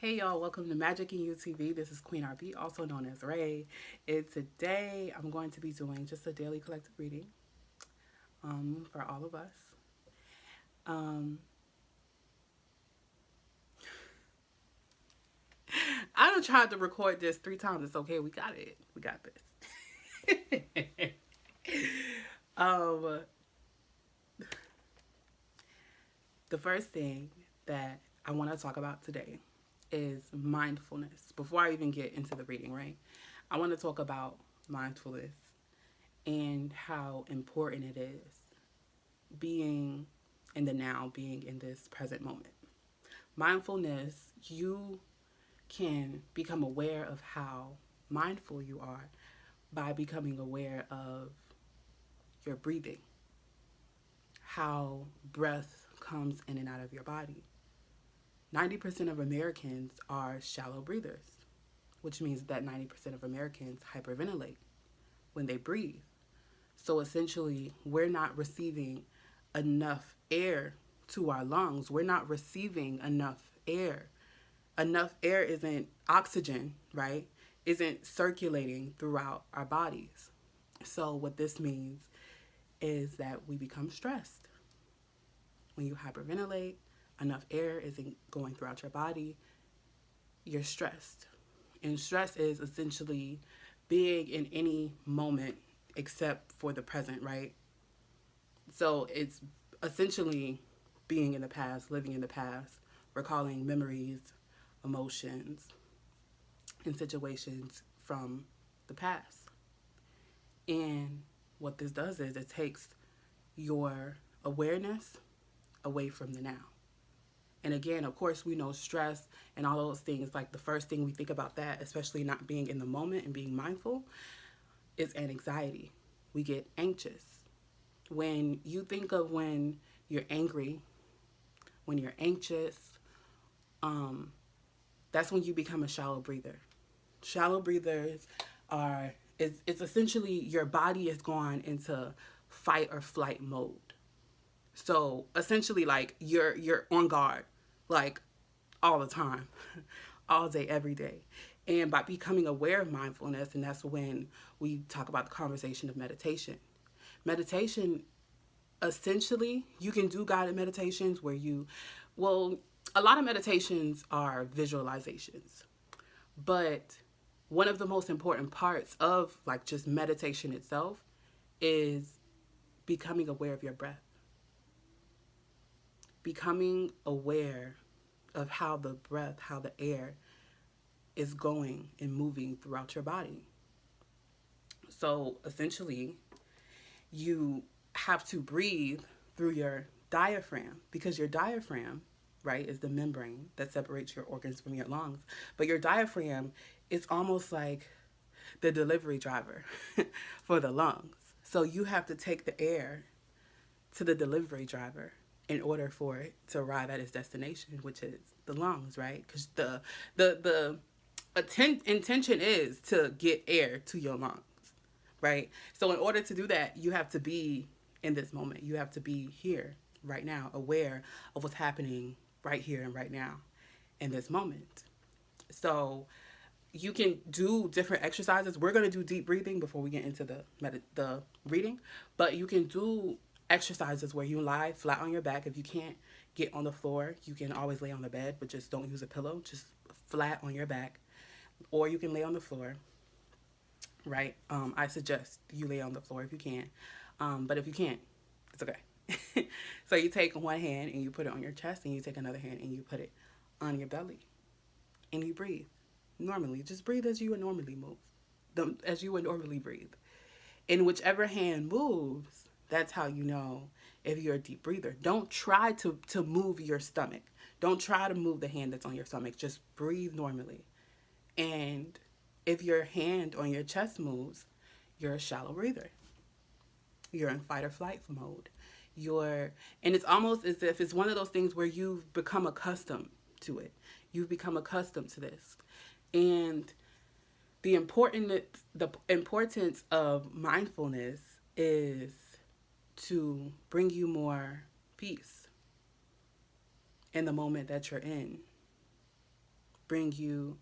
Hey y'all, welcome to Magic and UTV. This is Queen RB, also known as Ray. And today I'm going to be doing just a daily collective reading for all of us. Um, I done tried to record this 3 times. It's okay. We got it. We got this. um, the first thing that I want to talk about today is mindfulness. Before I even get into the reading, right? I want to talk about mindfulness and how important it is being in the now, being in this present moment. Mindfulness, you can become aware of how mindful you are by becoming aware of your breathing, how breath comes in and out of your body. 90% of Americans are shallow breathers, which means that 90% of Americans hyperventilate when they breathe. So essentially, we're not receiving enough air to our lungs. We're not receiving enough air. Enough air isn't oxygen, right? Isn't circulating throughout our bodies. So what this means is that we become stressed. When you hyperventilate, enough air isn't going throughout your body, you're stressed. And stress is essentially being in any moment except for the present, right? So it's essentially being in the past, living in the past, recalling memories, emotions, and situations from the past. And what this does is it takes your awareness away from the now. And again, of course, we know stress and all those things, like the first thing we think about that, especially not being in the moment and being mindful, is an anxiety. We get anxious. When you think of when you're angry, when you're anxious, um, that's when you become a shallow breather. Shallow breathers are it's essentially your body is gone into fight or flight mode. So essentially, like you're on guard, like all the time, all day, every day. And by becoming aware of mindfulness, and that's when we talk about the conversation of meditation. Meditation, essentially, you can do guided meditations where well, a lot of meditations are visualizations, but one of the most important parts of like just meditation itself is becoming aware of your breath, becoming aware of how the breath, how the air is going and moving throughout your body. So essentially, you have to breathe through your diaphragm because your diaphragm, right, is the membrane that separates your organs from your lungs. But your diaphragm is almost like the delivery driver for the lungs. So you have to take the air to the delivery driver in order for it to arrive at its destination, which is the lungs, right? Because the intention is to get air to your lungs, right? So in order to do that, you have to be in this moment. You have to be here right now, aware of what's happening right here and right now in this moment. So you can do different exercises. We're going to do deep breathing before we get into the reading, but you can do exercises where you lie flat on your back. If you can't get on the floor, you can always lay on the bed, but just don't use a pillow. Just flat on your back, or you can lay on the floor. Right? I suggest you lay on the floor if you can, but if you can't, it's okay. So you take one hand and you put it on your chest, and you take another hand and you put it on your belly, and you breathe normally. Just breathe as you would normally move, as you would normally breathe. And whichever hand moves, that's how you know if you're a deep breather. Don't try to move your stomach. Don't try to move the hand that's on your stomach. Just breathe normally. And if your hand on your chest moves, you're a shallow breather. You're in fight or flight mode. And it's almost as if it's one of those things where you've become accustomed to it. You've become accustomed to this. And the importance of mindfulness is to bring you more peace in the moment that you're in. bring you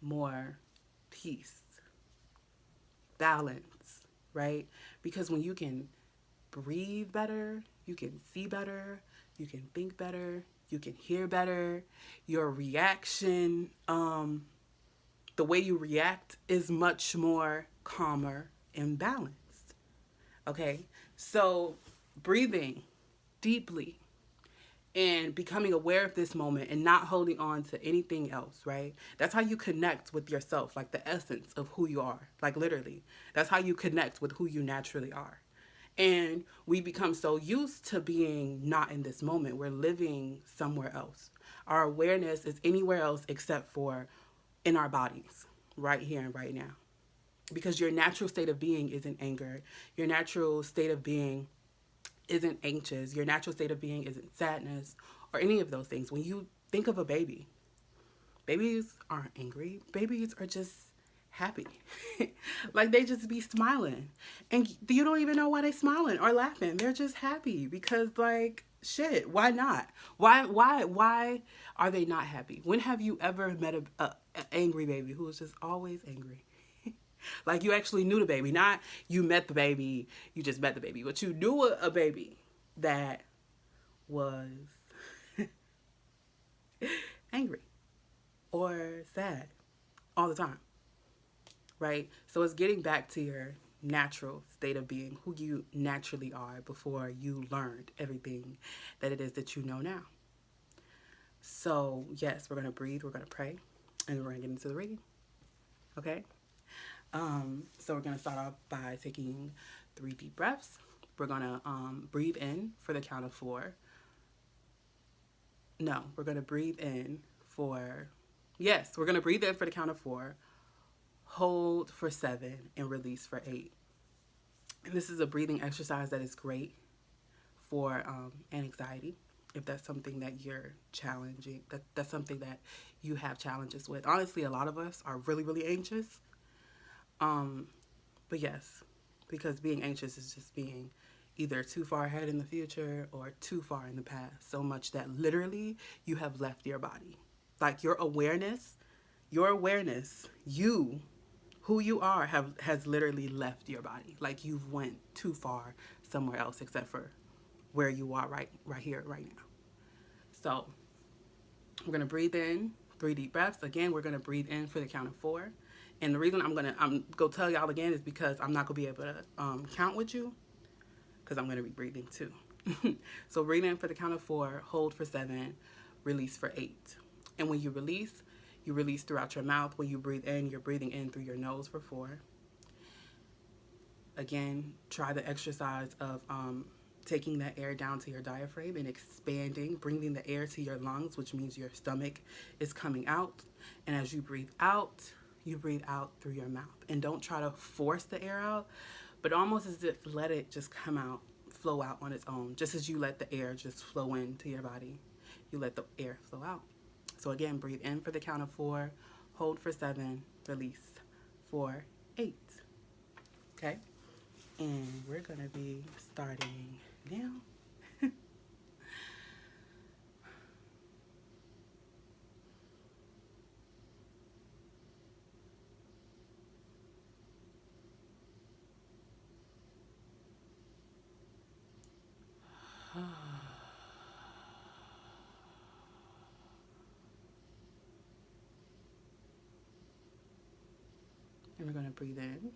more peace, balance, right? Because when you can breathe better, you can see better, you can think better, you can hear better, your reaction, the way you react is much more calmer and balanced. Okay, so breathing deeply and becoming aware of this moment and not holding on to anything else, right? That's how you connect with yourself, like the essence of who you are, like literally. That's how you connect with who you naturally are. And we become so used to being not in this moment. We're living somewhere else. Our awareness is anywhere else except for in our bodies, right here and right now. Because your natural state of being isn't anger. Your natural state of being isn't anxious. Your natural state of being isn't sadness or any of those things. When you think of a baby, babies aren't angry. Babies are just happy. Like they just be smiling. And you don't even know why they smiling or laughing. They're just happy because like shit, why not? Why are they not happy? When have you ever met a angry baby who was just always angry? Like you actually knew the baby, not you met the baby, you just met the baby, but you knew a baby that was angry or sad all the time, right? So it's getting back to your natural state of being, who you naturally are before you learned everything that it is that you know now. So yes, we're going to breathe, we're going to pray, and we're going to get into the reading, okay? So we're going to start off by taking 3 deep breaths. We're going to breathe in for the count of 4. No, we're going to breathe in for, yes, we're going to breathe in for the count of 4, hold for 7, and release for 8. And this is a breathing exercise that is great for anxiety. If that's something that you're challenging, that's something that you have challenges with. Honestly, a lot of us are really, really anxious. But yes, because being anxious is just being either too far ahead in the future or too far in the past, so much that literally you have left your body. Like your awareness, you, who you are, has literally left your body. Like you've went too far somewhere else except for where you are right here, right now. So we're gonna breathe in 3 deep breaths. Again, we're gonna breathe in for the count of 4. And the reason I'm gonna tell y'all again is because I'm not gonna be able to count with you because I'm gonna be breathing too. So breathe in for the count of 4, hold for 7, release for 8. And when you release throughout your mouth. When you breathe in, you're breathing in through your nose for 4. Again, try the exercise of taking that air down to your diaphragm and expanding, bringing the air to your lungs, which means your stomach is coming out. And as you breathe out through your mouth. And don't try to force the air out, but almost as if let it just come out, flow out on its own. Just as you let the air just flow into your body, you let the air flow out. So again, breathe in for the count of 4, hold for 7, release for 8. Okay? And we're going to be starting now. And we're going to breathe in.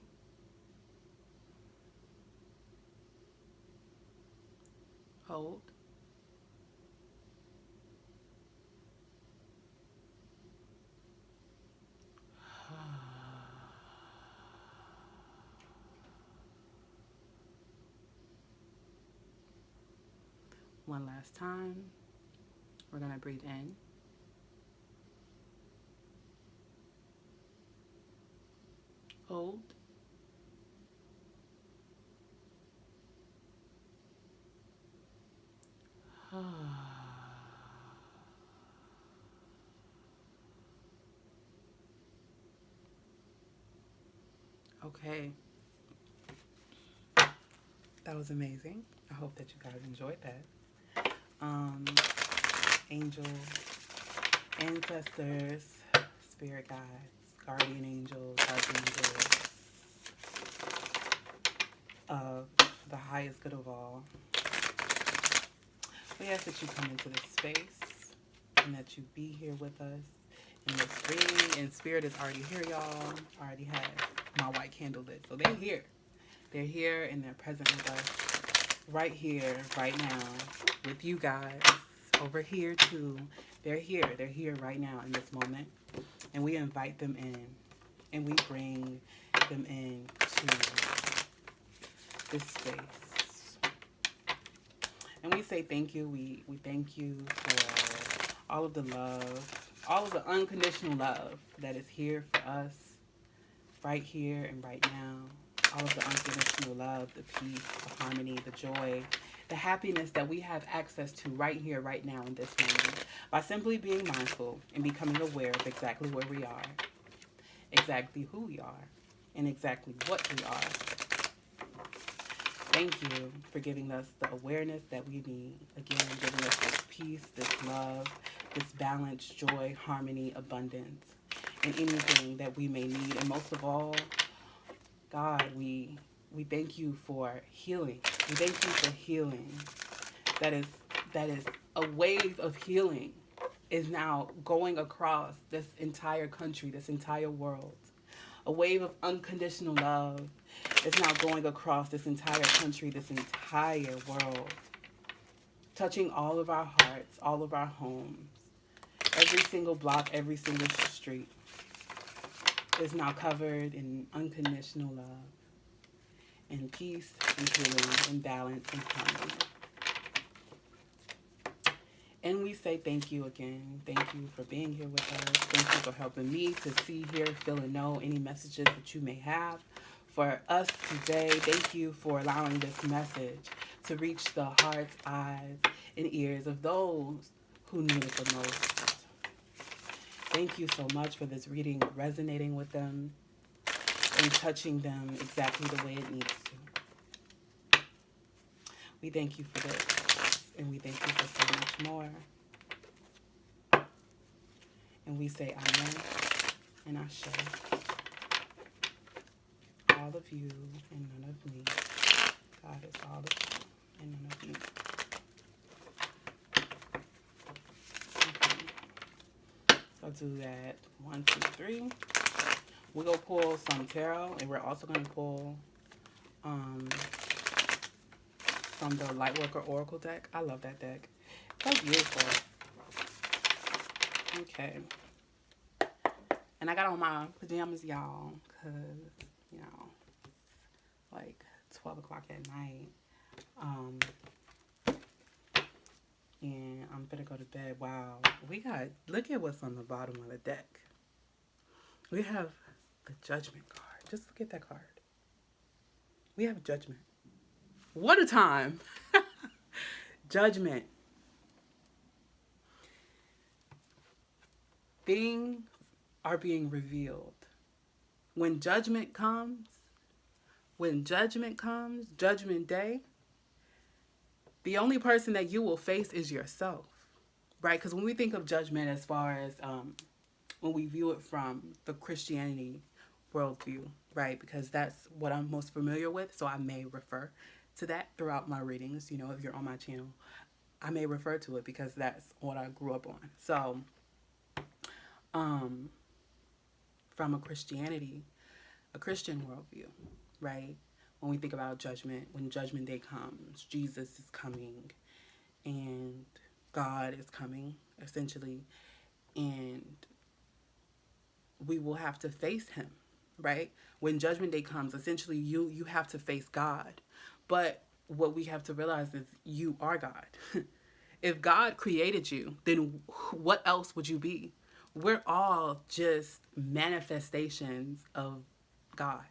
Hold. One last time. We're going to breathe in. Hold. Okay. That was amazing. I hope that you guys enjoyed that. Angels, ancestors, spirit guides, guardian angels, archangels, of the highest good of all, we ask that you come into this space and that you be here with us in this reading. And spirit is already here, y'all. I already have my white candle lit. So they're here. They're here and they're present with us right here, right now, with you guys. Over here too. They're here. They're here right now in this moment. And we invite them in. And we bring them in to this space. And we say thank you. We thank you for all of the love, all of the unconditional love that is here for us right here and right now. All of the unconditional love, the peace, the harmony, the joy, the happiness that we have access to right here, right now in this moment. By simply being mindful and becoming aware of exactly where we are, exactly who we are, and exactly what we are. Thank you for giving us the awareness that we need. Again, giving us this peace, this love, this balance, joy, harmony, abundance, and anything that we may need. And most of all, God, we thank you for healing. We thank you for healing. That is a wave of healing is now going across this entire country, this entire world. A wave of unconditional love is now going across this entire country, this entire world, touching all of our hearts, all of our homes. Every single block, every single street is now covered in unconditional love, and peace, and healing, and balance, and harmony. And we say thank you again. Thank you for being here with us. Thank you for helping me to see, hear, feel, and know any messages that you may have for us today. Thank you for allowing this message to reach the hearts, eyes, and ears of those who need it the most. Thank you so much for this reading resonating with them and touching them exactly the way it needs to. We thank you for this. And we thank you for so much more. And we say amen and ashe. All of you and none of me. God is all of you and none of me. Okay. So I'll do that 1, 2, 3. We're going to pull some tarot, and we're also going to pull from the Lightworker Oracle deck. I love that deck. So beautiful. Okay. And I got on my pajamas, y'all, because, you know, like 12 o'clock at night. And I'm gonna go to bed. Wow. Look at what's on the bottom of the deck. We have the Judgment card. Just look at that card. We have Judgment. What a time. Judgment. Things are being revealed. When judgment comes, Judgment Day, the only person that you will face is yourself, right? Because when we think of judgment as far as when we view it from the Christianity worldview, right? Because that's what I'm most familiar with, so I may refer to that throughout my readings. You know, if you're on my channel, I may refer to it because that's what I grew up on. So, from a Christian worldview, right? When we think about judgment, when Judgment Day comes, Jesus is coming and God is coming, essentially, and we will have to face him, right? When Judgment Day comes, essentially you have to face God. But what we have to realize is you are God. If God created you, then what else would you be? We're all just manifestations of God.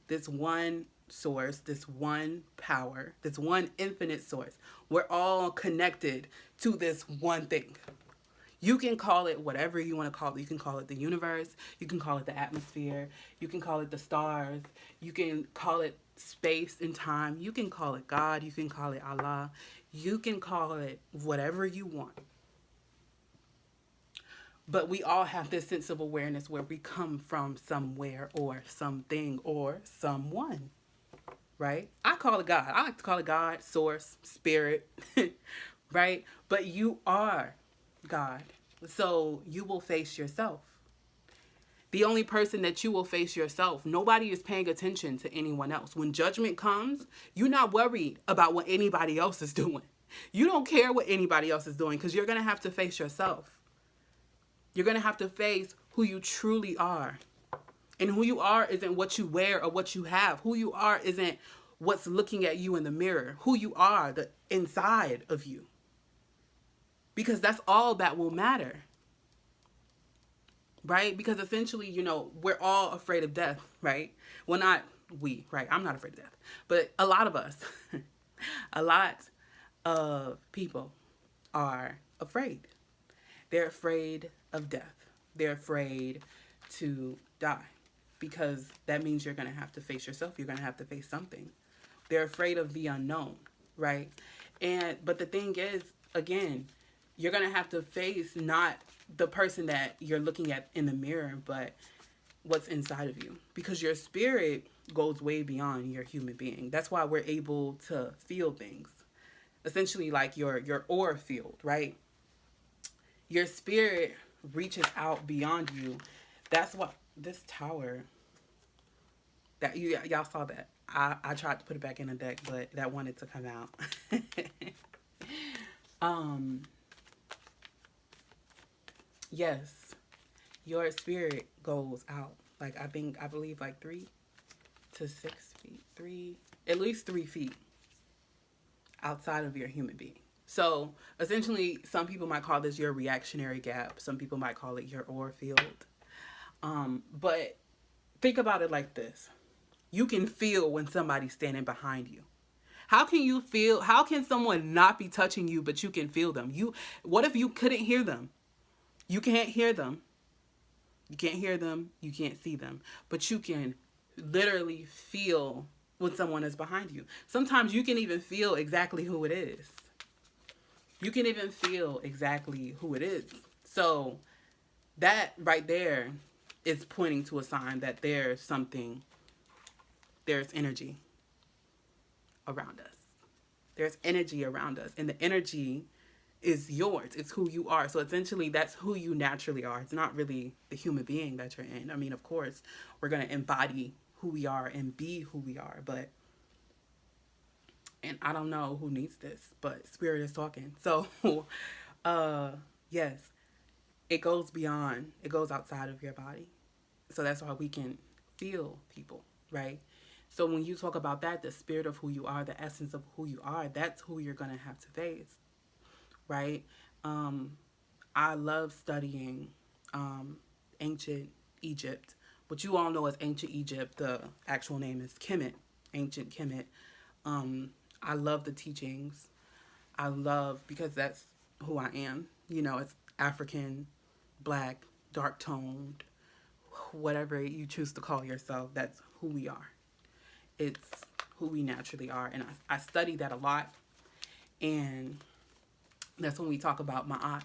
This one source, this one power, this one infinite source. We're all connected to this one thing. You can call it whatever you want to call it. You can call it the universe. You can call it the atmosphere. You can call it the stars. You can call it space and time. You can call it God. You can call it Allah. You can call it whatever you want. But we all have this sense of awareness where we come from somewhere or something or someone, right? I call it God. I like to call it God, source, spirit, right? But you are God. So you will face yourself. The only person that you will face yourself. Nobody is paying attention to anyone else. When judgment comes, you're not worried about what anybody else is doing. You don't care what anybody else is doing because you're going to have to face yourself. You're going to have to face who you truly are. And who you are isn't what you wear or what you have. Who you are isn't what's looking at you in the mirror. Who you are, the inside of you. Because that's all that will matter. Right? Because essentially, you know, we're all afraid of death, right? Well, not we, right? I'm not afraid of death. But a lot of us, a lot of people are afraid. They're afraid of death. They're afraid to die because that means you're going to have to face yourself. You're going to have to face something. They're afraid of the unknown, right? But the thing is, again, you're going to have to face not the person that you're looking at in the mirror, but what's inside of you, because your spirit goes way beyond your human being. That's why we're able to feel things, essentially like your aura field, right? Your spirit reaches out beyond you. That's what this tower that y'all saw that. I tried to put it back in the deck, but that wanted to come out. Yes, your spirit goes out. Like I believe like 3 to 6 feet, at least 3 feet outside of your human being. So essentially, some people might call this your reactionary gap. Some people might call it your aura field. But think about it like this. You can feel when somebody's standing behind you. How can you feel? How can someone not be touching you, but you can feel them? What if you couldn't hear them? You can't hear them. You can't hear them. You can't see them. But you can literally feel when someone is behind you. Sometimes you can even feel exactly who it is. You can even feel exactly who it is. So that right there is pointing to a sign that there's energy around us. There's energy around us. And the energy is yours. It's who you are. So essentially, that's who you naturally are. It's not really the human being that you're in. I mean, of course, we're going to embody who we are and be who we are. And I don't know who needs this, but spirit is talking. So, yes, it goes beyond, it goes outside of your body. So that's why we can feel people, right? So when you talk about that, the spirit of who you are, the essence of who you are, that's who you're going to have to face, right? I love studying ancient Egypt. What you all know as ancient Egypt, the actual name is Kemet, ancient Kemet. I love the teachings. Because that's who I am. You know, it's African, black, dark toned, whatever you choose to call yourself, that's who we are. It's who we naturally are. And I study that a lot. And that's when we talk about Ma'at.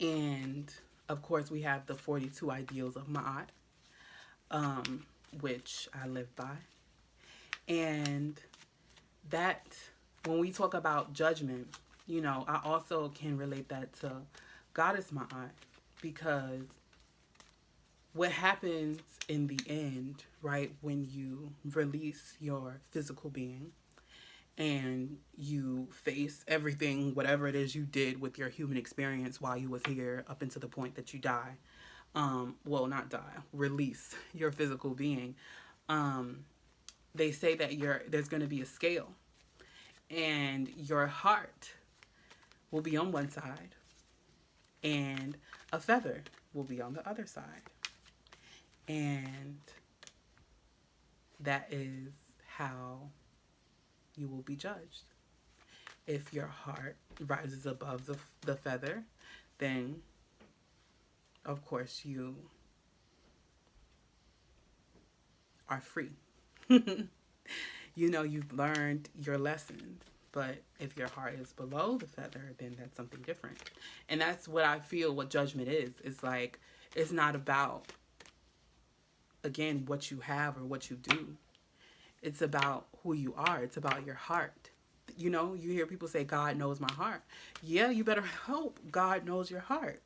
And of course, we have the 42 ideals of Ma'at, which I live by. And that, when we talk about judgment, you know, I also can relate that to Goddess Ma'at, because what happens in the end, right, when you release your physical being and you face everything, whatever it is you did with your human experience while you was here up until the point that you die, well, not die, release your physical being, they say that there's going to be a scale, and your heart will be on one side and a feather will be on the other side. And that is how you will be judged. If your heart rises above the feather, then of course you are free. You know, you've learned your lessons. But if your heart is below the feather, then that's something different. And that's what I feel what judgment is. It's like, it's not about, again, what you have or what you do. It's about who you are. It's about your heart. You know, you hear people say, God knows my heart. Yeah, you better hope God knows your heart.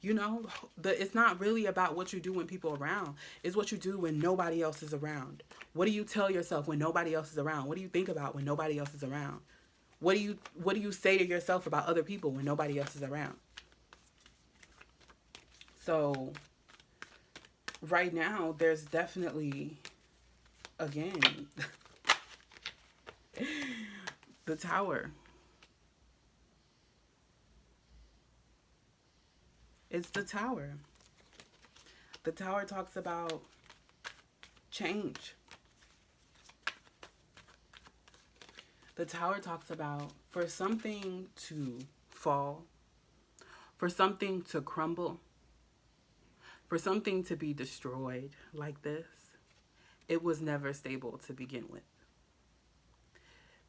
You know, it's not really about what you do when people are around. It's what you do when nobody else is around. What do you tell yourself when nobody else is around? What do you think about when nobody else is around? What do you say to yourself about other people when nobody else is around? So right now, there's definitely, again, the Tower. It's the Tower. The Tower talks about change. The Tower talks about for something to fall, for something to crumble, for something to be destroyed like this, it was never stable to begin with.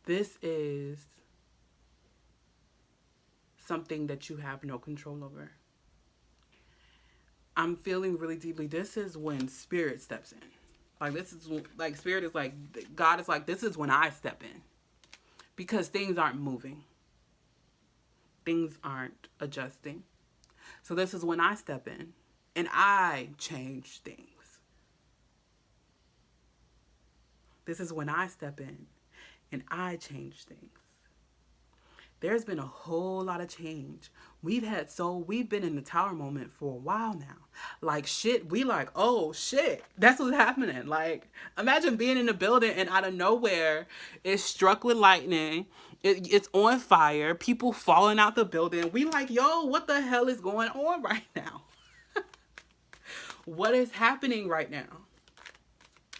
This is something that you have no control over. I'm feeling really deeply, this is when spirit steps in. Like, this is like, spirit is like, God is like, this is when I step in. Because things aren't moving. Things aren't adjusting. So this is when I step in and I change things. This is when I step in and I change things. There's been a whole lot of change. We've been in the Tower moment for a while now. Like, shit, we like, oh shit, that's what's happening. Like, imagine being in a building and out of nowhere, it's struck with lightning. It's on fire. People falling out the building. We like, yo, what the hell is going on right now? What is happening right now?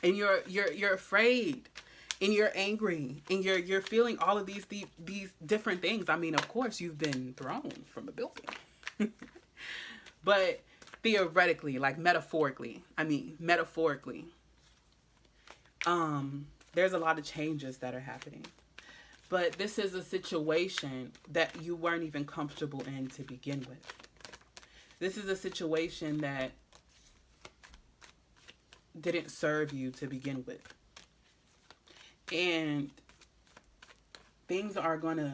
And you're afraid. And you're angry, and you're feeling all of these different things. I mean, of course, you've been thrown from a building. But theoretically, like metaphorically, there's a lot of changes that are happening. But this is a situation that you weren't even comfortable in to begin with. This is a situation that didn't serve you to begin with. And things are going to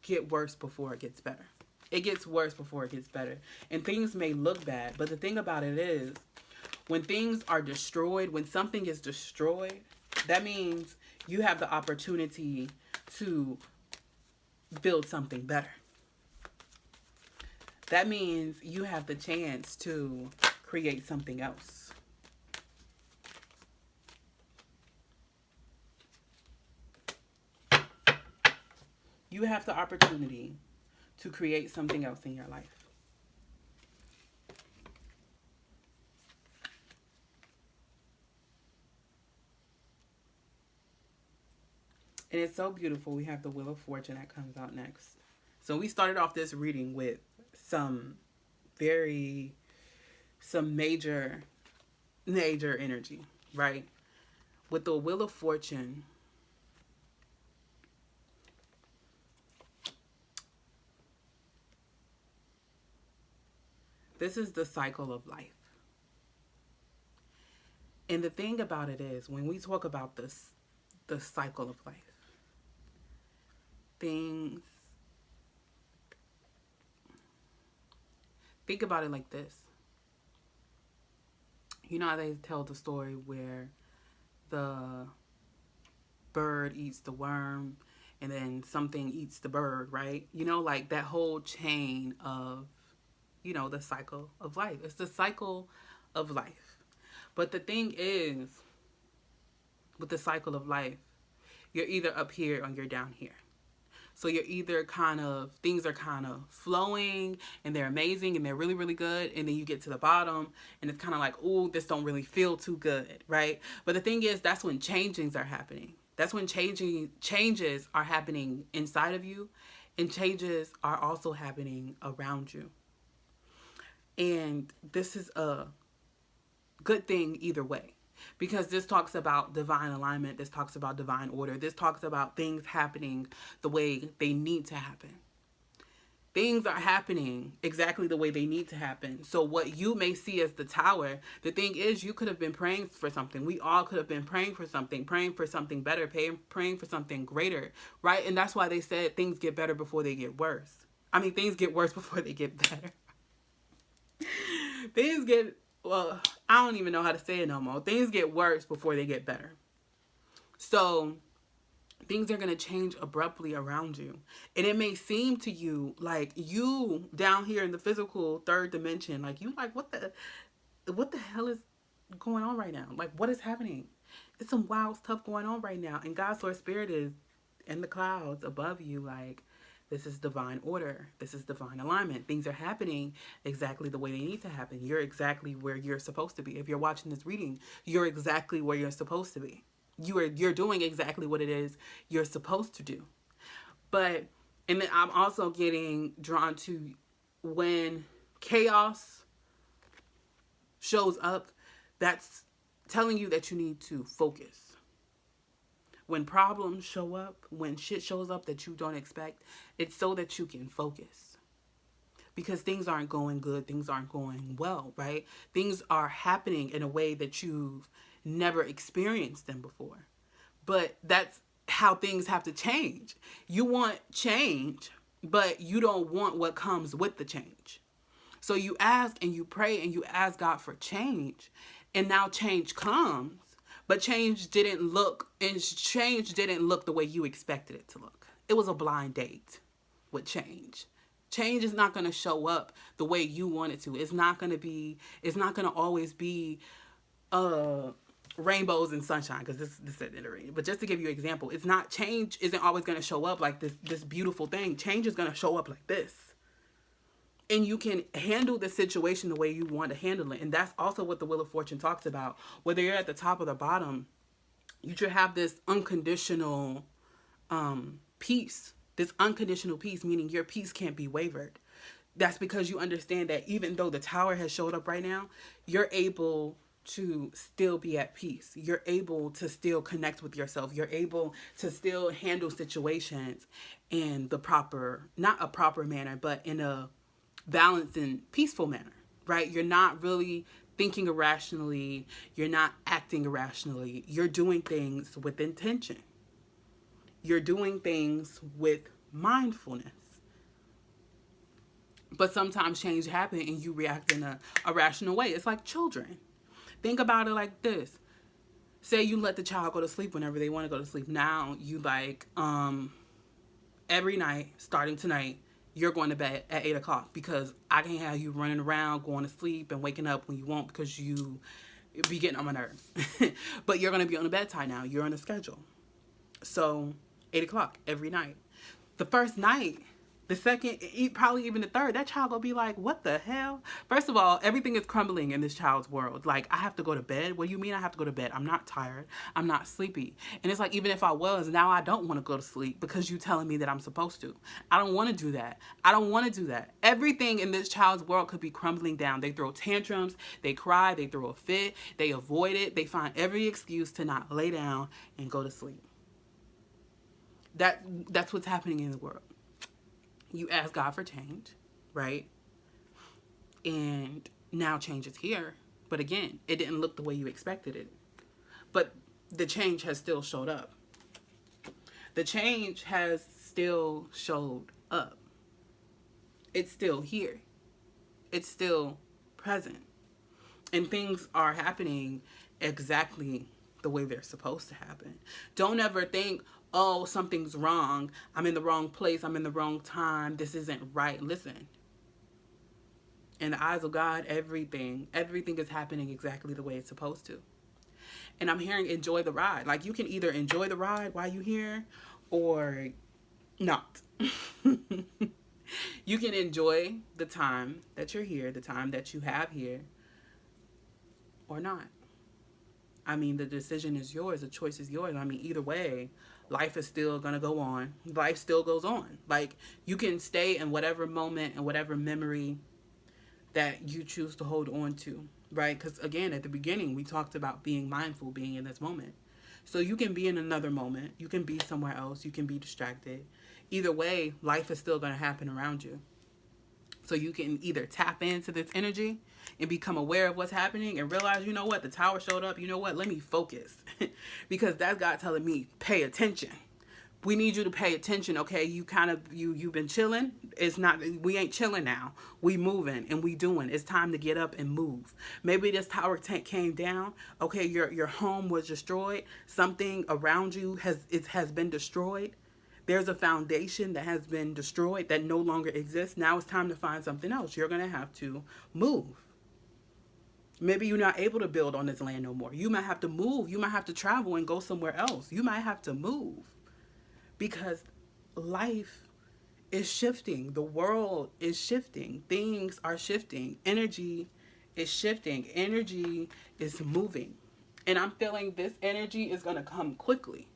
get worse before it gets better. It gets worse before it gets better. And things may look bad, but the thing about it is, when things are destroyed, when something is destroyed, that means you have the opportunity to build something better. That means you have the chance to create something else. You have the opportunity to create something else in your life. And it's so beautiful. We have the Wheel of Fortune that comes out next. So we started off this reading with some major energy, right? With the Wheel of Fortune, this is the cycle of life. And the thing about it is, when we talk about this, the cycle of life, think about it like this. You know how they tell the story where the bird eats the worm and then something eats the bird, right? You know, like that whole chain of, you know, the cycle of life. It's the cycle of life. But the thing is, with the cycle of life, you're either up here or you're down here. So you're either things are kind of flowing and they're amazing and they're really, really good. And then you get to the bottom and it's kind of like, ooh, this don't really feel too good, right? But the thing is, that's when changings are happening. That's when changes are happening inside of you, and changes are also happening around you. And this is a good thing either way. because this talks about divine alignment. This talks about divine order. This talks about things happening the way they need to happen. Things are happening exactly the way they need to happen. So what you may see as the tower, the thing is, you could have been praying for something. We all could have been praying for something better, praying for something greater, right? And that's why they said things get better before they get worse. I mean, things get worse before they get better. Well, I don't even know how to say it no more. Things get worse before they get better. So things are going to change abruptly around you. And it may seem to you like you down here in the physical third dimension, like you like, what the hell is going on right now? Like, what is happening? It's some wild stuff going on right now. And God's Source Spirit is in the clouds above you, like, this is divine order. This is divine alignment. Things are happening exactly the way they need to happen. You're exactly where you're supposed to be. If you're watching this reading, you're exactly where you're supposed to be. You're doing exactly what it is you're supposed to do. And then I'm also getting drawn to when chaos shows up, that's telling you that you need to focus. When problems show up, when shit shows up that you don't expect, it's so that you can focus. Because things aren't going good, things aren't going well, right? Things are happening in a way that you've never experienced them before. But that's how things have to change. You want change, but you don't want what comes with the change. So you ask and you pray and you ask God for change, and now change comes. But change didn't look the way you expected it to look. It was a blind date with change. Change is not going to show up the way you want it to. It's not going to always be rainbows and sunshine, because this isn't the rain. But just to give you an example, change isn't always going to show up like this beautiful thing. Change is going to show up like this. And you can handle the situation the way you want to handle it. And that's also what the Wheel of Fortune talks about. Whether you're at the top or the bottom, you should have this unconditional peace. This unconditional peace, meaning your peace can't be wavered. That's because you understand that even though the tower has showed up right now, you're able to still be at peace. You're able to still connect with yourself. You're able to still handle situations in not a proper manner, but in a balanced and peaceful manner, right? You're not really thinking irrationally. You're not acting irrationally. You're doing things with intention. You're doing things with mindfulness. But sometimes change happens and you react in a irrational way. It's like children. Think about it like this. Say you let the child go to sleep whenever they want to go to sleep. Now you every night, starting tonight, you're going to bed at 8 o'clock because I can't have you running around, going to sleep and waking up when you want because you be getting on my nerves. But you're going to be on a bedtime now. You're on a schedule. So 8 o'clock every night. The first night, the second, probably even the third, that child will be like, what the hell? First of all, everything is crumbling in this child's world. Like, I have to go to bed? What do you mean I have to go to bed? I'm not tired. I'm not sleepy. And it's like, even if I was, now I don't want to go to sleep because you're telling me that I'm supposed to. I don't want to do that. I don't want to do that. Everything in this child's world could be crumbling down. They throw tantrums. They cry. They throw a fit. They avoid it. They find every excuse to not lay down and go to sleep. That's what's happening in the world. You ask God for change, right? And now change is here. But again, it didn't look the way you expected it. But the change has still showed up. The change has still showed up. It's still here. It's still present. And things are happening exactly the way they're supposed to happen. Don't ever think, oh, something's wrong. I'm in the wrong place. I'm in the wrong time. This isn't right. Listen. In the eyes of God, everything is happening exactly the way it's supposed to. And I'm hearing enjoy the ride. Like, you can either enjoy the ride while you're here or not. You can enjoy the time that you're here, the time that you have here, or not. I mean, the decision is yours. The choice is yours. I mean, either way, life is still going to go on. Life still goes on. Like, you can stay in whatever moment and whatever memory that you choose to hold on to, right? Because again, at the beginning, we talked about being mindful, being in this moment. So you can be in another moment, you can be somewhere else, you can be distracted. Either way, life is still going to happen around you. So you can either tap into this energy and become aware of what's happening and realize, you know what, the tower showed up. You know what, let me focus. Because that's God telling me, pay attention. We need you to pay attention, okay? You've been chilling. It's not, we ain't chilling now. We moving and we doing. It's time to get up and move. Maybe this tower tank came down. Okay, your home was destroyed. Something around you has been destroyed. There's a foundation that has been destroyed that no longer exists. Now it's time to find something else. You're going to have to move. Maybe you're not able to build on this land no more. You might have to move. You might have to travel and go somewhere else. You might have to move because life is shifting. The world is shifting. Things are shifting. Energy is shifting. Energy is moving. And I'm feeling this energy is going to come quickly.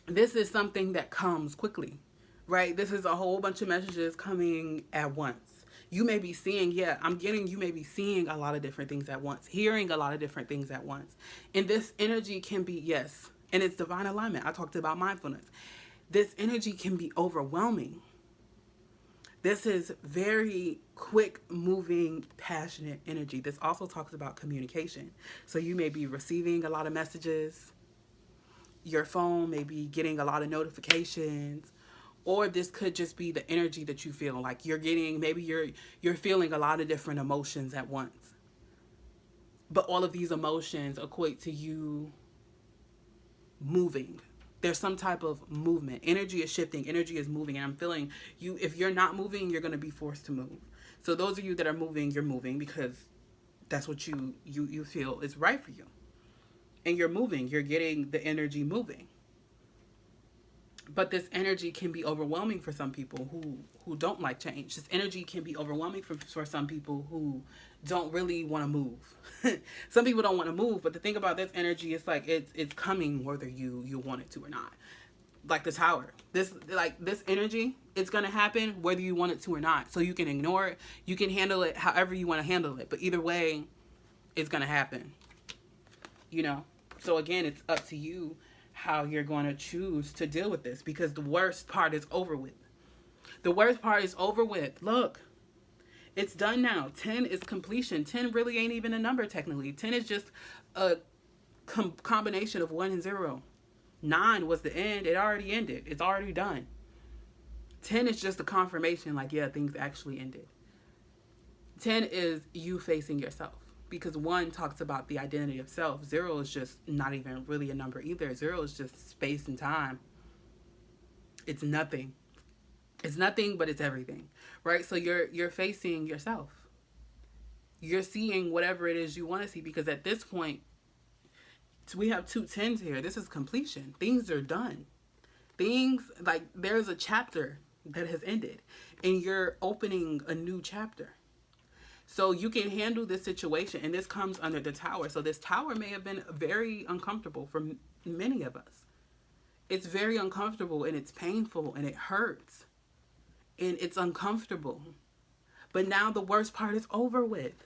This is something that comes quickly, right? This is a whole bunch of messages coming at once. You may be seeing, you may be seeing a lot of different things at once, hearing a lot of different things at once. And this energy can be, yes, and it's divine alignment. I talked about mindfulness. This energy can be overwhelming. This is very quick moving, passionate energy. This also talks about communication. So you may be receiving a lot of messages. Your phone may be getting a lot of notifications, or this could just be the energy that you feel like you're getting. Maybe you're feeling a lot of different emotions at once, but all of these emotions equate to you moving. There's some type of movement. Energy is shifting. Energy is moving. And I'm feeling you, if you're not moving, you're going to be forced to move. So those of you that are moving, you're moving because that's what you feel is right for you. And you're moving, you're getting the energy moving. But this energy can be overwhelming for some people who don't like change. This energy can be overwhelming for some people who don't really want to move. Some people don't want to move, but the thing about this energy is like it's coming whether you want it to or not. Like the tower. This energy, it's going to happen whether you want it to or not. So you can ignore it, you can handle it however you want to handle it, but either way, it's going to happen. You know? So again, it's up to you how you're going to choose to deal with this, because the worst part is over with. The worst part is over with. Look, it's done now. 10 is completion. 10 really ain't even a number technically. 10 is just a combination of 1 and 0. 9 was the end. It already ended. It's already done. 10 is just a confirmation like, yeah, things actually ended. 10 is you facing yourself. Because 1 talks about the identity of self. 0 is just not even really a number either. 0 is just space and time. It's nothing. It's nothing, but it's everything, right? So you're facing yourself. You're seeing whatever it is you want to see, because at this point, we have 2 10s here. This is completion. Things are done. Things, like, there's a chapter that has ended, and you're opening a new chapter. So you can handle this situation, and this comes under the tower. So this tower may have been very uncomfortable for many of us. It's very uncomfortable, and it's painful, and it hurts, and it's uncomfortable. But now the worst part is over with.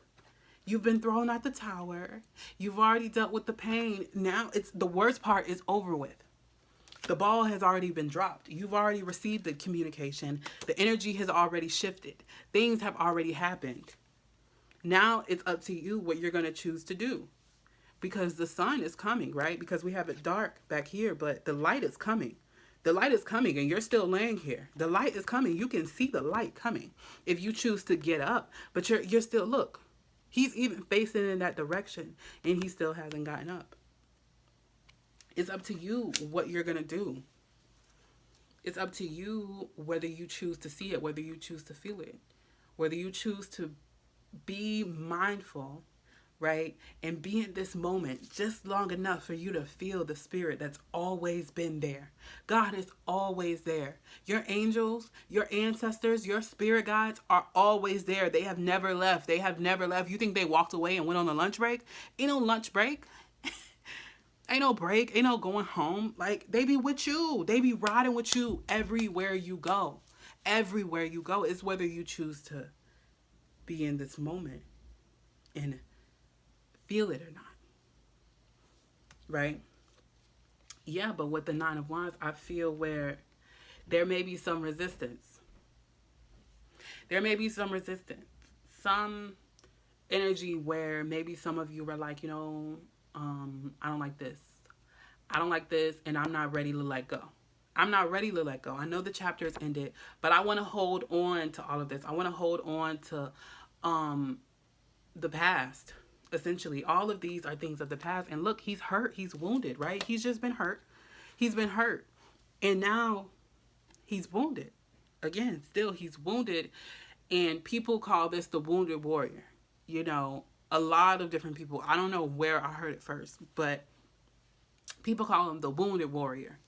You've been thrown out the tower. You've already dealt with the pain. Now the worst part is over with. The ball has already been dropped. You've already received the communication. The energy has already shifted. Things have already happened. Now it's up to you what you're going to choose to do, because the sun is coming, right? Because we have it dark back here, but the light is coming. The light is coming, and you're still laying here. The light is coming. You can see the light coming if you choose to get up, but you're still, look, he's even facing in that direction, and he still hasn't gotten up. It's up to you what you're going to do. It's up to you whether you choose to see it, whether you choose to feel it, whether you choose to be mindful, right? And be in this moment just long enough for you to feel the spirit that's always been there. God is always there. Your angels, your ancestors, your spirit guides are always there. They have never left. They have never left. You think they walked away and went on a lunch break? Ain't no lunch break. Ain't no break. Ain't no going home. Like, they be with you. They be riding with you everywhere you go. Everywhere you go. It's whether you choose to be in this moment and feel it or not, right? Yeah, but with the Nine of Wands, I feel where there may be some resistance. There may be some resistance. Some energy where maybe some of you were like, I don't like this. I don't like this, and I'm not ready to let go. I'm not ready to let go. I know the chapter has ended, but I want to hold on to all of this. I want to hold on to the past. Essentially, all of these are things of the past. And look, he's hurt. He's wounded, right? He's just been hurt. He's been hurt. And now he's wounded. Again, still he's wounded. And people call this the wounded warrior. A lot of different people. I don't know where I heard it first, but people call him the wounded warrior,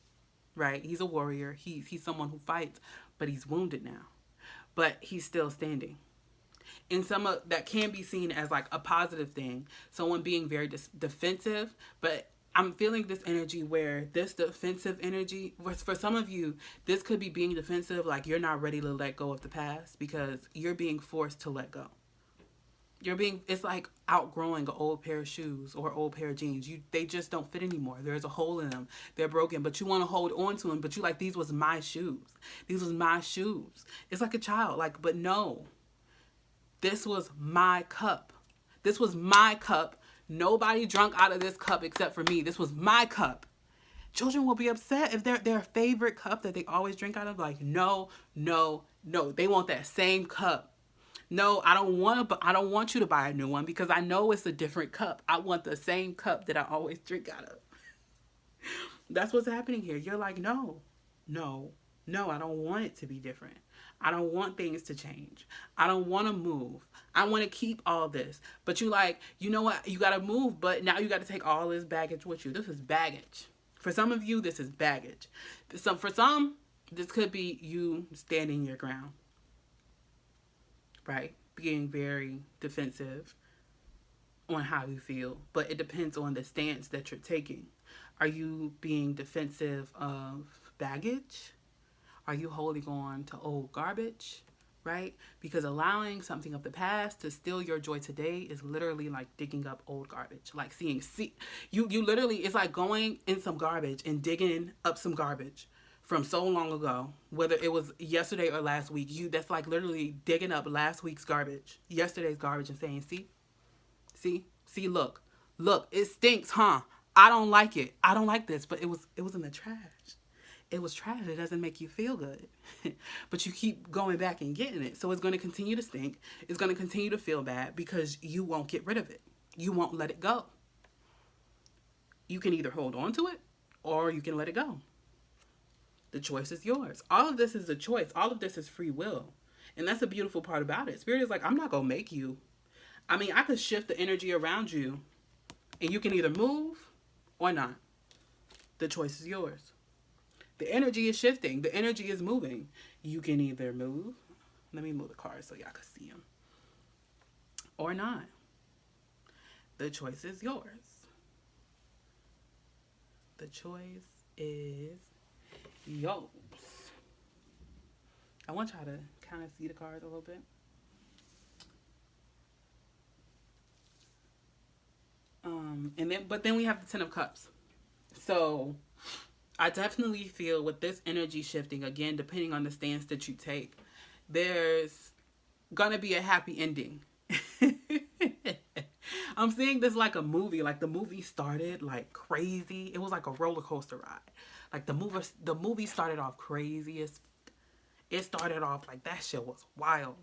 right? He's a warrior. He's someone who fights, but he's wounded now. But he's still standing. And some of that can be seen as like a positive thing. Someone being very defensive, but I'm feeling this energy where this defensive energy, for some of you, this could be being defensive, like you're not ready to let go of the past because you're being forced to let go. It's like outgrowing an old pair of shoes or old pair of jeans. They just don't fit anymore. There's a hole in them. They're broken, but you want to hold on to them, but you like, these was my shoes. These was my shoes. It's like a child, but no. This was my cup. This was my cup. Nobody drunk out of this cup except for me. This was my cup. Children will be upset if their favorite cup that they always drink out of, like, no. They want that same cup. No, I don't want you to buy a new one because I know it's a different cup. I want the same cup that I always drink out of. That's what's happening here. You're like, no, I don't want it to be different. I don't want things to change. I don't want to move. I want to keep all this. But you like, you know what? You got to move, but now you got to take all this baggage with you. This is baggage. For some of you, this is baggage. For some, this could be you standing your ground. Right? Being very defensive on how you feel. But it depends on the stance that you're taking. Are you being defensive of baggage? Are you holding on to old garbage, right? Because allowing something of the past to steal your joy today is literally like digging up old garbage. Like you literally, it's like going in some garbage and digging up some garbage from so long ago, whether it was yesterday or last week. That's like literally digging up last week's garbage, yesterday's garbage, and saying, see, look, it stinks, huh? I don't like it. I don't like this, but it was in the trash. It was trash. It doesn't make you feel good. But you keep going back and getting it. So it's going to continue to stink. It's going to continue to feel bad because you won't get rid of it. You won't let it go. You can either hold on to it or you can let it go. The choice is yours. All of this is a choice. All of this is free will. And that's the beautiful part about it. Spirit is like, I'm not going to make you. I mean, I could shift the energy around you and you can either move or not. The choice is yours. The energy is shifting. The energy is moving. You can either move. Let me move the cards so y'all can see them. Or not. The choice is yours. The choice is yours. I want y'all to kind of see the cards a little bit. But then we have the Ten of Cups. So I definitely feel with this energy shifting, again, depending on the stance that you take, there's going to be a happy ending. I'm seeing this like a movie. Like the movie started like crazy. It was like a roller coaster ride. Like the movie started off crazy. It started off like that shit was wild.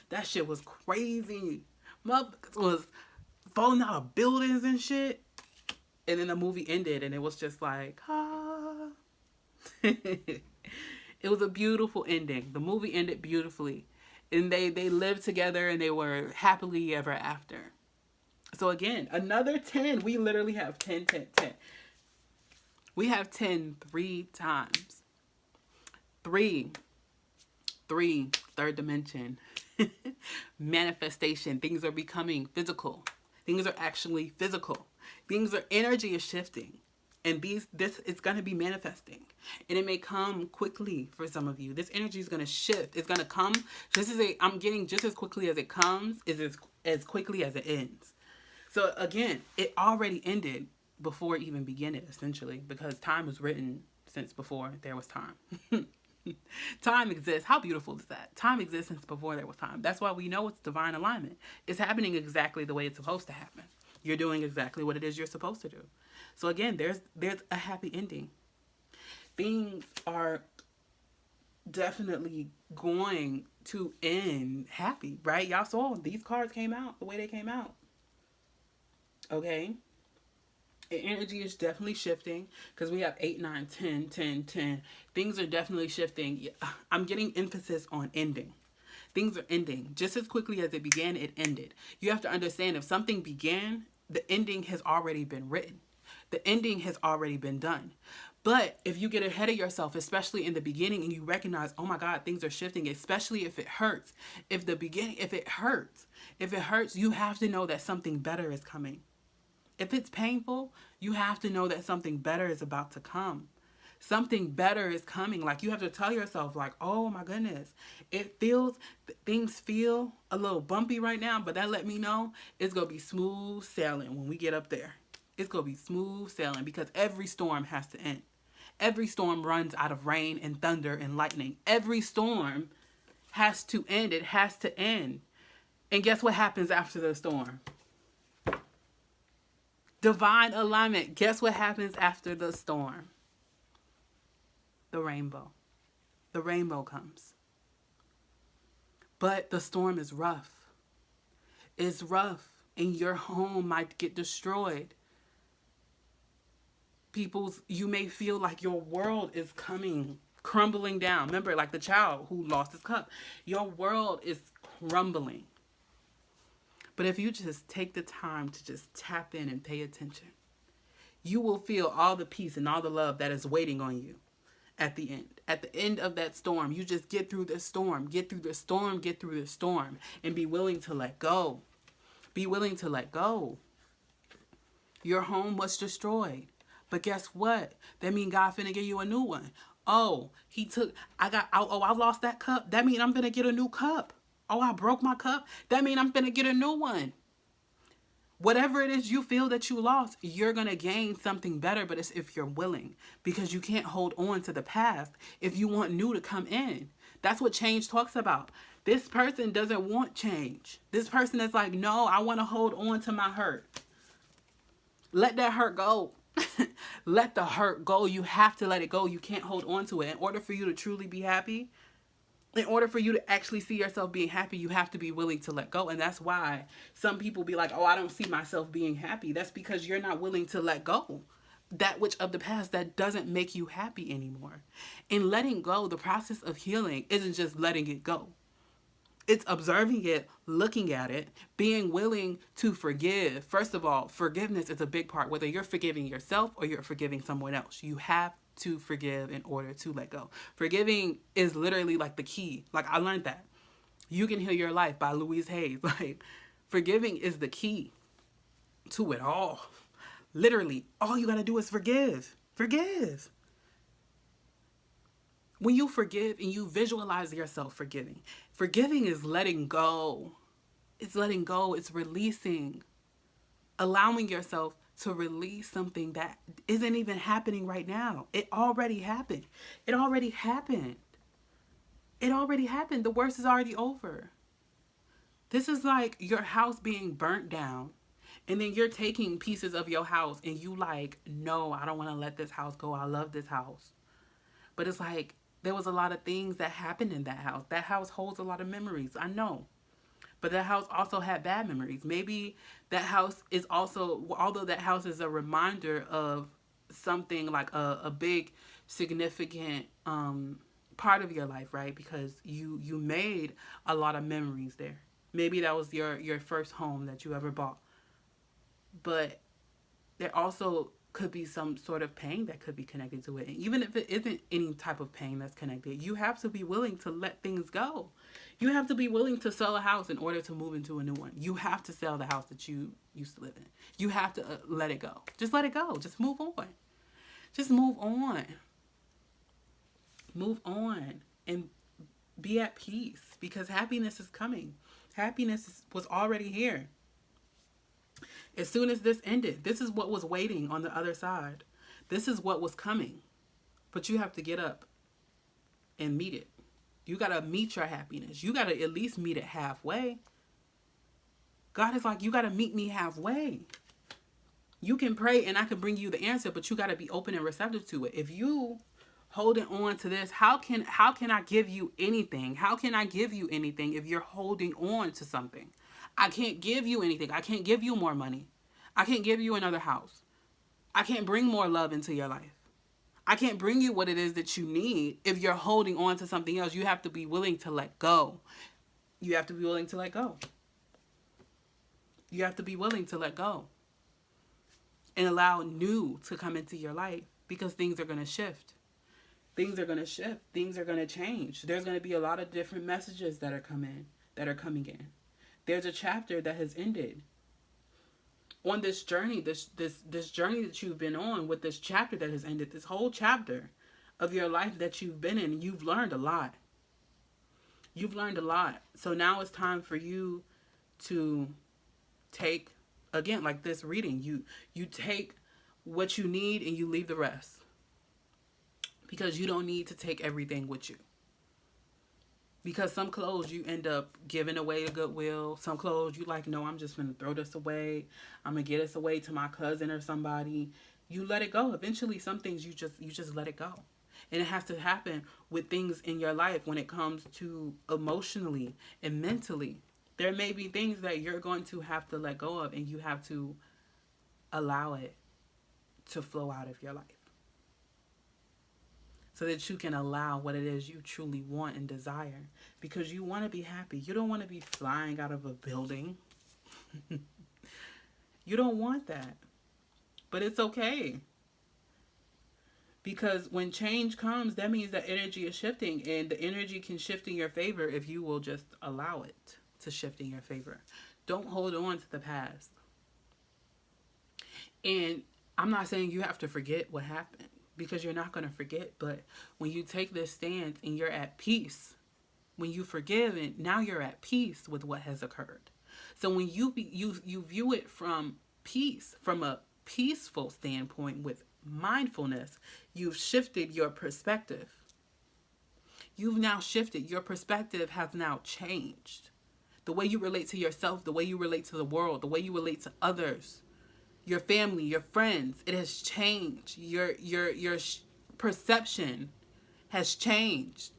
That shit was crazy. Motherfuckers was falling out of buildings and shit. And then the movie ended and it was just like, It was a beautiful ending. The movie ended beautifully. And they lived together and they were happily ever after. So again, another 10. We literally have 10, 10, 10. We have 10 3 times. 3, third dimension. Manifestation. Things are becoming physical. Things are actually physical. Energy is shifting. And this is going to be manifesting. And it may come quickly for some of you. This energy is going to shift. It's going to come I'm getting just as quickly as it comes, is as quickly as it ends. So again, it already ended before it even began it, essentially, because time was written since before there was time. Time exists. How beautiful is that? Time exists since before there was time. That's why we know it's divine alignment. It's happening exactly the way it's supposed to happen. You're doing exactly what it is you're supposed to do. So again, there's a happy ending. Things are definitely going to end happy, right? Y'all saw these cards came out the way they came out. Okay? The energy is definitely shifting because we have 8, 9, 10, 10, 10. Things are definitely shifting. I'm getting emphasis on ending. Things are ending. Just as quickly as it began, it ended. You have to understand, if something began, the ending has already been written. The ending has already been done. But if you get ahead of yourself, especially in the beginning, and you recognize, oh my God, things are shifting, especially if it hurts. If it hurts, you have to know that something better is coming. If it's painful, you have to know that something better is about to come. Something better is coming. Like, you have to tell yourself, like, oh my goodness, things feel a little bumpy right now, but that let me know it's going to be smooth sailing when we get up there. It's going to be smooth sailing, because every storm has to end. Every storm runs out of rain and thunder and lightning. Every storm has to end. It has to end. And guess what happens after the storm? Divine alignment. Guess what happens after the storm? The rainbow. The rainbow comes. But the storm is rough. It's rough. And your home might get destroyed. You may feel like your world is crumbling down. Remember, like the child who lost his cup. Your world is crumbling. But if you just take the time to just tap in and pay attention, you will feel all the peace and all the love that is waiting on you at the end. At the end of that storm, you just get through the storm, get through the storm, get through the storm, and be willing to let go. Be willing to let go. Your home was destroyed. But guess what? That means God finna give you a new one. Oh, I lost that cup. That means I'm finna get a new cup. Oh, I broke my cup. That means I'm finna get a new one. Whatever it is you feel that you lost, you're going to gain something better, but it's if you're willing, because you can't hold on to the past if you want new to come in. That's what change talks about. This person doesn't want change. This person is like, no, I want to hold on to my hurt. Let that hurt go. Let the hurt go. You have to let it go. You can't hold on to it. In order for you to truly be happy, in order for you to actually see yourself being happy, you have to be willing to let go. And that's why some people be like, oh, I don't see myself being happy. That's because you're not willing to let go that which of the past that doesn't make you happy anymore. In letting go, the process of healing isn't just letting it go. It's observing it, looking at it, being willing to forgive. First of all, forgiveness is a big part, whether you're forgiving yourself or you're forgiving someone else. You have to forgive in order to let go. Forgiving is literally like the key. Like, I learned that. You Can Heal Your Life by Louise Hayes. Like, forgiving is the key to it all. Literally, all you got to do is forgive. Forgive. When you forgive and you visualize yourself forgiving is letting go. It's letting go. It's releasing. Allowing yourself to release something that isn't even happening right now. It already happened. It already happened. It already happened. The worst is already over. This is like your house being burnt down, and then you're taking pieces of your house and you like, no, I don't want to let this house go. I love this house. But it's like, there was a lot of things that happened in that house. That house holds a lot of memories. I know. But that house also had bad memories. Maybe that house is also, although that house is a reminder of something like a big, significant part of your life, right? Because you made a lot of memories there. Maybe that was your first home that you ever bought. But there also could be some sort of pain that could be connected to it. And even if it isn't any type of pain that's connected, you have to be willing to let things go. You have to be willing to sell a house in order to move into a new one. You have to sell the house that you used to live in. You have to let it go. Just let it go. Just move on. Just move on. Move on and be at peace, because happiness is coming. Was already here. As soon as this ended, this is what was waiting on the other side. This is what was coming. But you have to get up and meet it. You got to meet your happiness. You got to at least meet it halfway. God is like, you got to meet me halfway. You can pray and I can bring you the answer, but you got to be open and receptive to it. If you holding on to this, how can I give you anything? How can I give you anything if you're holding on to something? I can't give you anything. I can't give you more money. I can't give you another house. I can't bring more love into your life. I can't bring you what it is that you need if you're holding on to something else. You have to be willing to let go. You have to be willing to let go. You have to be willing to let go and allow new to come into your life, because things are going to shift. Things are going to shift. Things are going to change. There's going to be a lot of different messages that are coming in. There's a chapter that has ended. On this journey, this journey that you've been on, with this chapter that has ended, this whole chapter of your life that you've been in, you've learned a lot. You've learned a lot. So now it's time for you to take, again, like this reading, you take what you need and you leave the rest. Because you don't need to take everything with you. Because some clothes you end up giving away to Goodwill. Some clothes you like, no, I'm just going to throw this away. I'm going to get this away to my cousin or somebody. You let it go. Eventually, some things you just let it go. And it has to happen with things in your life when it comes to emotionally and mentally. There may be things that you're going to have to let go of, and you have to allow it to flow out of your life, so that you can allow what it is you truly want and desire. Because you want to be happy. You don't want to be flying out of a building. You don't want that. But it's okay. Because when change comes, that means that energy is shifting. And the energy can shift in your favor if you will just allow it to shift in your favor. Don't hold on to the past. And I'm not saying you have to forget what happened, because you're not going to forget. But when you take this stance and you're at peace, when you forgive, and now you're at peace with what has occurred. So when you view it from peace, from a peaceful standpoint with mindfulness, you've shifted your perspective. You've now shifted. Your perspective has now changed. The way you relate to yourself, the way you relate to the world, the way you relate to others, your family, your friends, it has changed. Your perception has changed.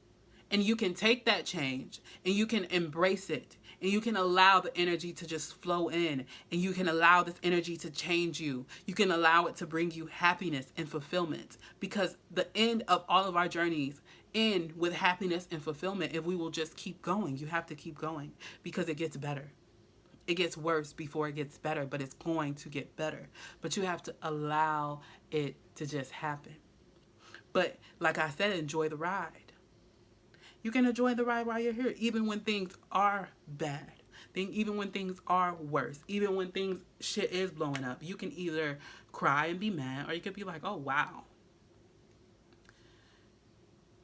And you can take that change and you can embrace it. And you can allow the energy to just flow in. And you can allow this energy to change you. You can allow it to bring you happiness and fulfillment. Because the end of all of our journeys end with happiness and fulfillment if we will just keep going. You have to keep going, because it gets better. It gets worse before it gets better, but it's going to get better. But you have to allow it to just happen. But like I said, enjoy the ride. You can enjoy the ride while you're here, even when things are bad. Even when things are worse. Even when shit is blowing up. You can either cry and be mad, or you could be like, oh, wow.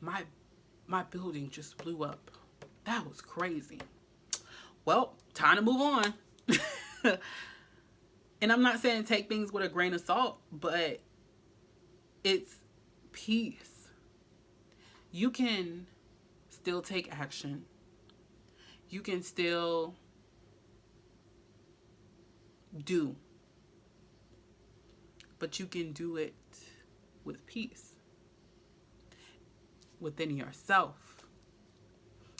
My building just blew up. That was crazy. Well, time to move on. And I'm not saying take things with a grain of salt, but it's peace. You can still take action. You can still do. But you can do it with peace within yourself.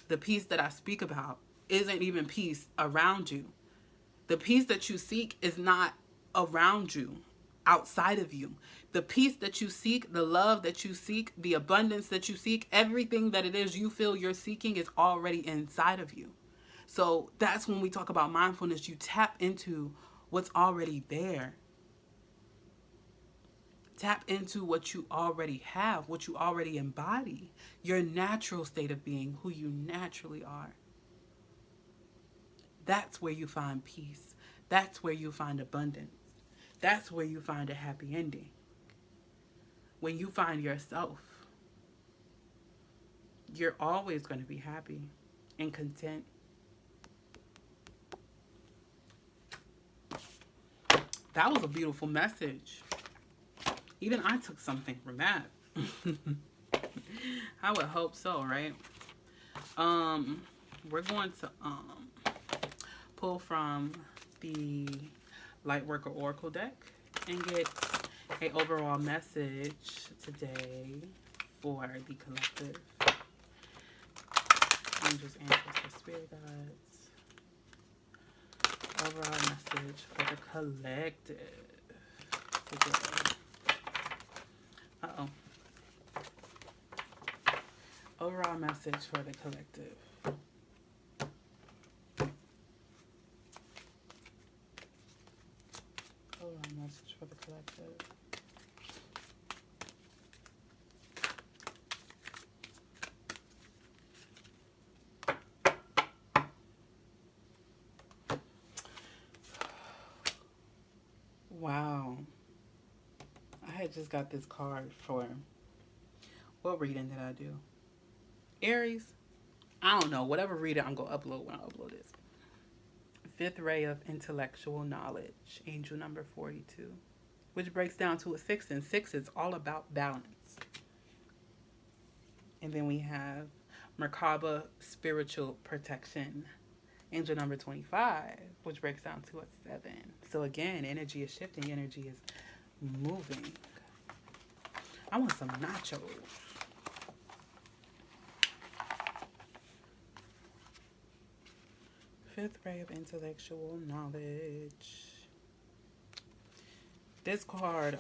The peace that I speak about isn't even peace around you. The peace that you seek is not around you, outside of you. The peace that you seek, the love that you seek, the abundance that you seek, everything that it is you feel you're seeking is already inside of you. So that's when we talk about mindfulness. You tap into what's already there. Tap into what you already have, what you already embody, your natural state of being, who you naturally are. That's where you find peace. That's where you find abundance. That's where you find a happy ending. When you find yourself, you're always going to be happy and content. That was a beautiful message. Even I took something from that. I would hope so, right? We're going to pull from the Lightworker Oracle deck and get a overall message today for the collective. Angels, ancestors, spirit guides. Overall message for the collective today. Uh-oh. Overall message for the collective. Overall message for the collective. Wow. I had just got this card for, what reading did I do? Aries? I don't know. Whatever reading I'm going to upload when I upload this. Fifth ray of intellectual knowledge. Angel number 42. Which breaks down to a 6. And 6 is all about balance. And then we have Merkaba, spiritual protection. Angel number 25. Which breaks down to a 7. So again, energy is shifting. Energy is moving. I want some nachos. Fifth ray of intellectual knowledge. This card,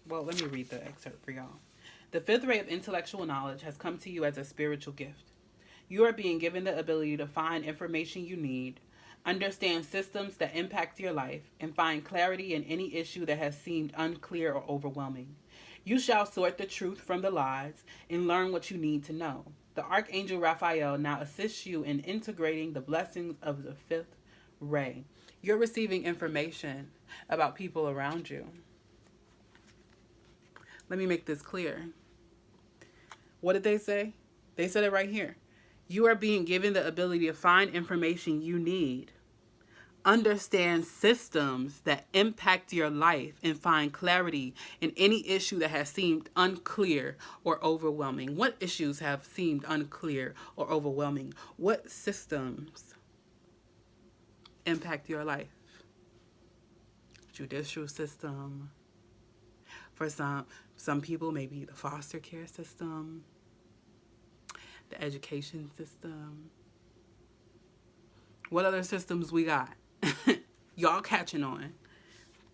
well, let me read the excerpt for y'all. The fifth ray of intellectual knowledge has come to you as a spiritual gift. You are being given the ability to find information you need, understand systems that impact your life, and find clarity in any issue that has seemed unclear or overwhelming. You shall sort the truth from the lies and learn what you need to know. The Archangel Raphael now assists you in integrating the blessings of the fifth ray. You're receiving information about people around you. Let me make this clear. What did they say? They said it right here. You are being given the ability to find information you need, understand systems that impact your life, and find clarity in any issue that has seemed unclear or overwhelming. What issues have seemed unclear or overwhelming? What systems impact your life? Judicial system. For some people, maybe the foster care system, the education system. What other systems we got? Y'all catching on.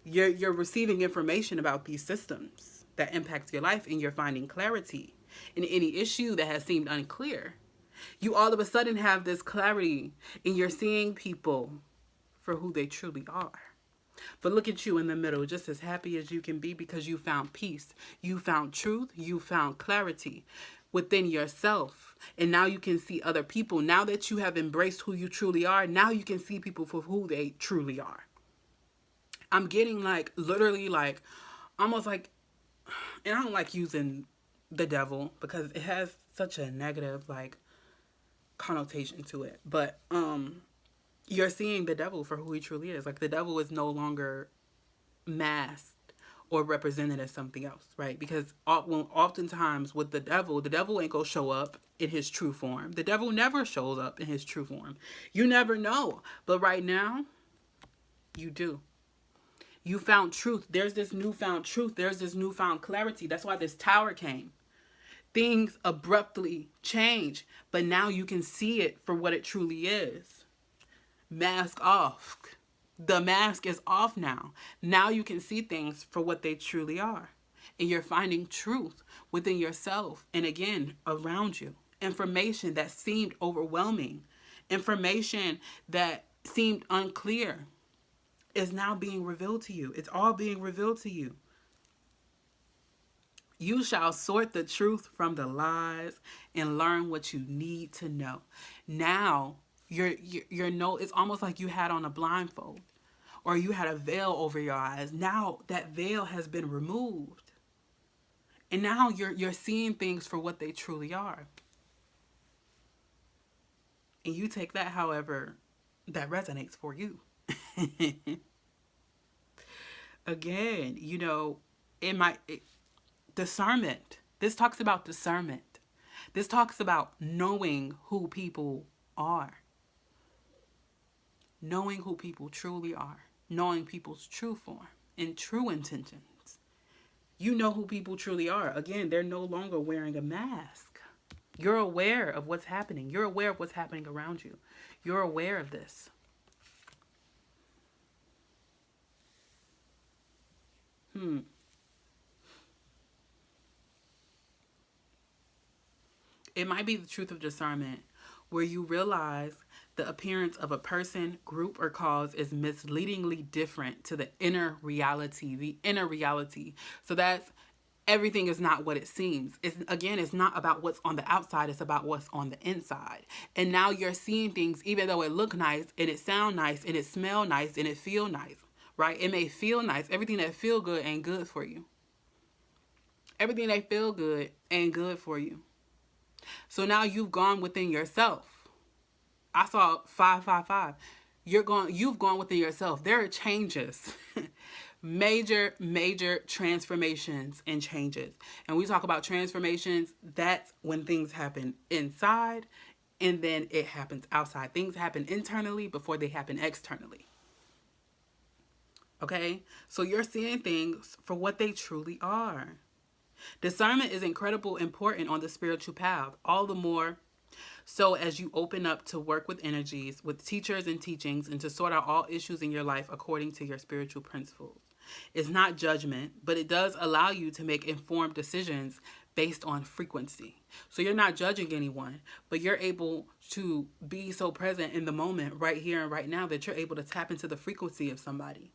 You're receiving information about these systems that impact your life, and you're finding clarity in any issue that has seemed unclear. You all of a sudden have this clarity, and you're seeing people for who they truly are. But look at you in the middle, just as happy as you can be, because you found peace, you found truth, you found clarity within yourself. And now you can see other people. Now that you have embraced who you truly are, now you can see people for who they truly are. I'm getting like, literally like, almost like, and I don't like using the devil because it has such a negative like connotation to it. But you're seeing the devil for who he truly is. Like the devil is no longer masked or represented as something else, right? Because oftentimes with the devil ain't gonna show up in his true form. The devil never shows up in his true form. You never know. But right now, you do. You found truth. There's this newfound truth. There's this newfound clarity. That's why this tower came. Things abruptly change, but now you can see it for what it truly is. Mask off. The mask is off now. Now you can see things for what they truly are. And you're finding truth within yourself and again, around you. Information that seemed overwhelming. Information that seemed unclear is now being revealed to you. It's all being revealed to you. You shall sort the truth from the lies and learn what you need to know. Now, it's almost like you had on a blindfold or you had a veil over your eyes. Now that veil has been removed. And now you're seeing things for what they truly are. And you take that however that resonates for you. Again, discernment. This talks about discernment. This talks about knowing who people are. Knowing who people truly are. Knowing people's true form and true intentions. You know who people truly are. Again, they're no longer wearing a mask. You're aware of what's happening. You're aware of what's happening around you. You're aware of this. It might be the truth of discernment where you realize the appearance of a person, group, or cause is misleadingly different to the inner reality. The inner reality. So that's everything is not what it seems. It's not about what's on the outside. It's about what's on the inside. And now you're seeing things, even though it look nice and it sound nice and it smell nice and it feel nice, right? It may feel nice. Everything that feel good ain't good for you. Everything that feel good ain't good for you. So now you've gone within yourself. I saw 555. You've gone within yourself. There are changes. Major transformations and changes. And we talk about transformations, that's when things happen inside and then it happens outside. Things happen internally before they happen externally. Okay? So you're seeing things for what they truly are. Discernment is incredibly important on the spiritual path, all the more so as you open up to work with energies, with teachers and teachings, and to sort out all issues in your life according to your spiritual principles. It's not judgment, but it does allow you to make informed decisions based on frequency. So you're not judging anyone, but you're able to be so present in the moment right here and right now that you're able to tap into the frequency of somebody.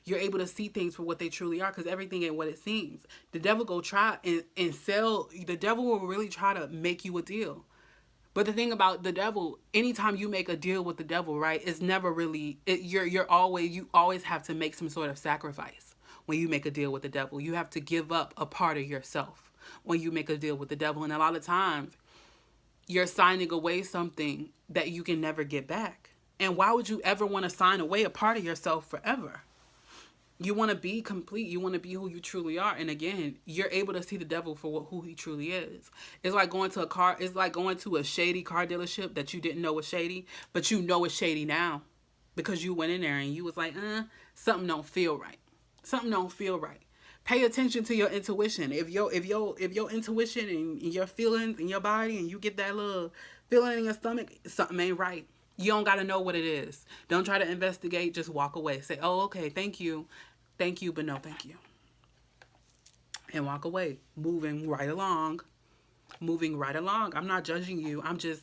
You're able to see things for what they truly are, because everything ain't what it seems. The devil go try and sell. The devil will really try to make you a deal. But the thing about the devil, anytime you make a deal with the devil, right, it's never really, you always have to make some sort of sacrifice when you make a deal with the devil. You have to give up a part of yourself when you make a deal with the devil. And a lot of times, you're signing away something that you can never get back. And why would you ever want to sign away a part of yourself forever? You want to be complete. You want to be who you truly are. And again, you're able to see the devil for who he truly is. It's like going to a shady car dealership that you didn't know was shady, but you know it's shady now because you went in there and you was like, something don't feel right. Something don't feel right. Pay attention to your intuition. If your intuition and your feelings in your body and you get that little feeling in your stomach, something ain't right. You don't got to know what it is. Don't try to investigate. Just walk away. Say, oh, okay, thank you. Thank you, but no thank you. And walk away. Moving right along. I'm not judging you. I'm just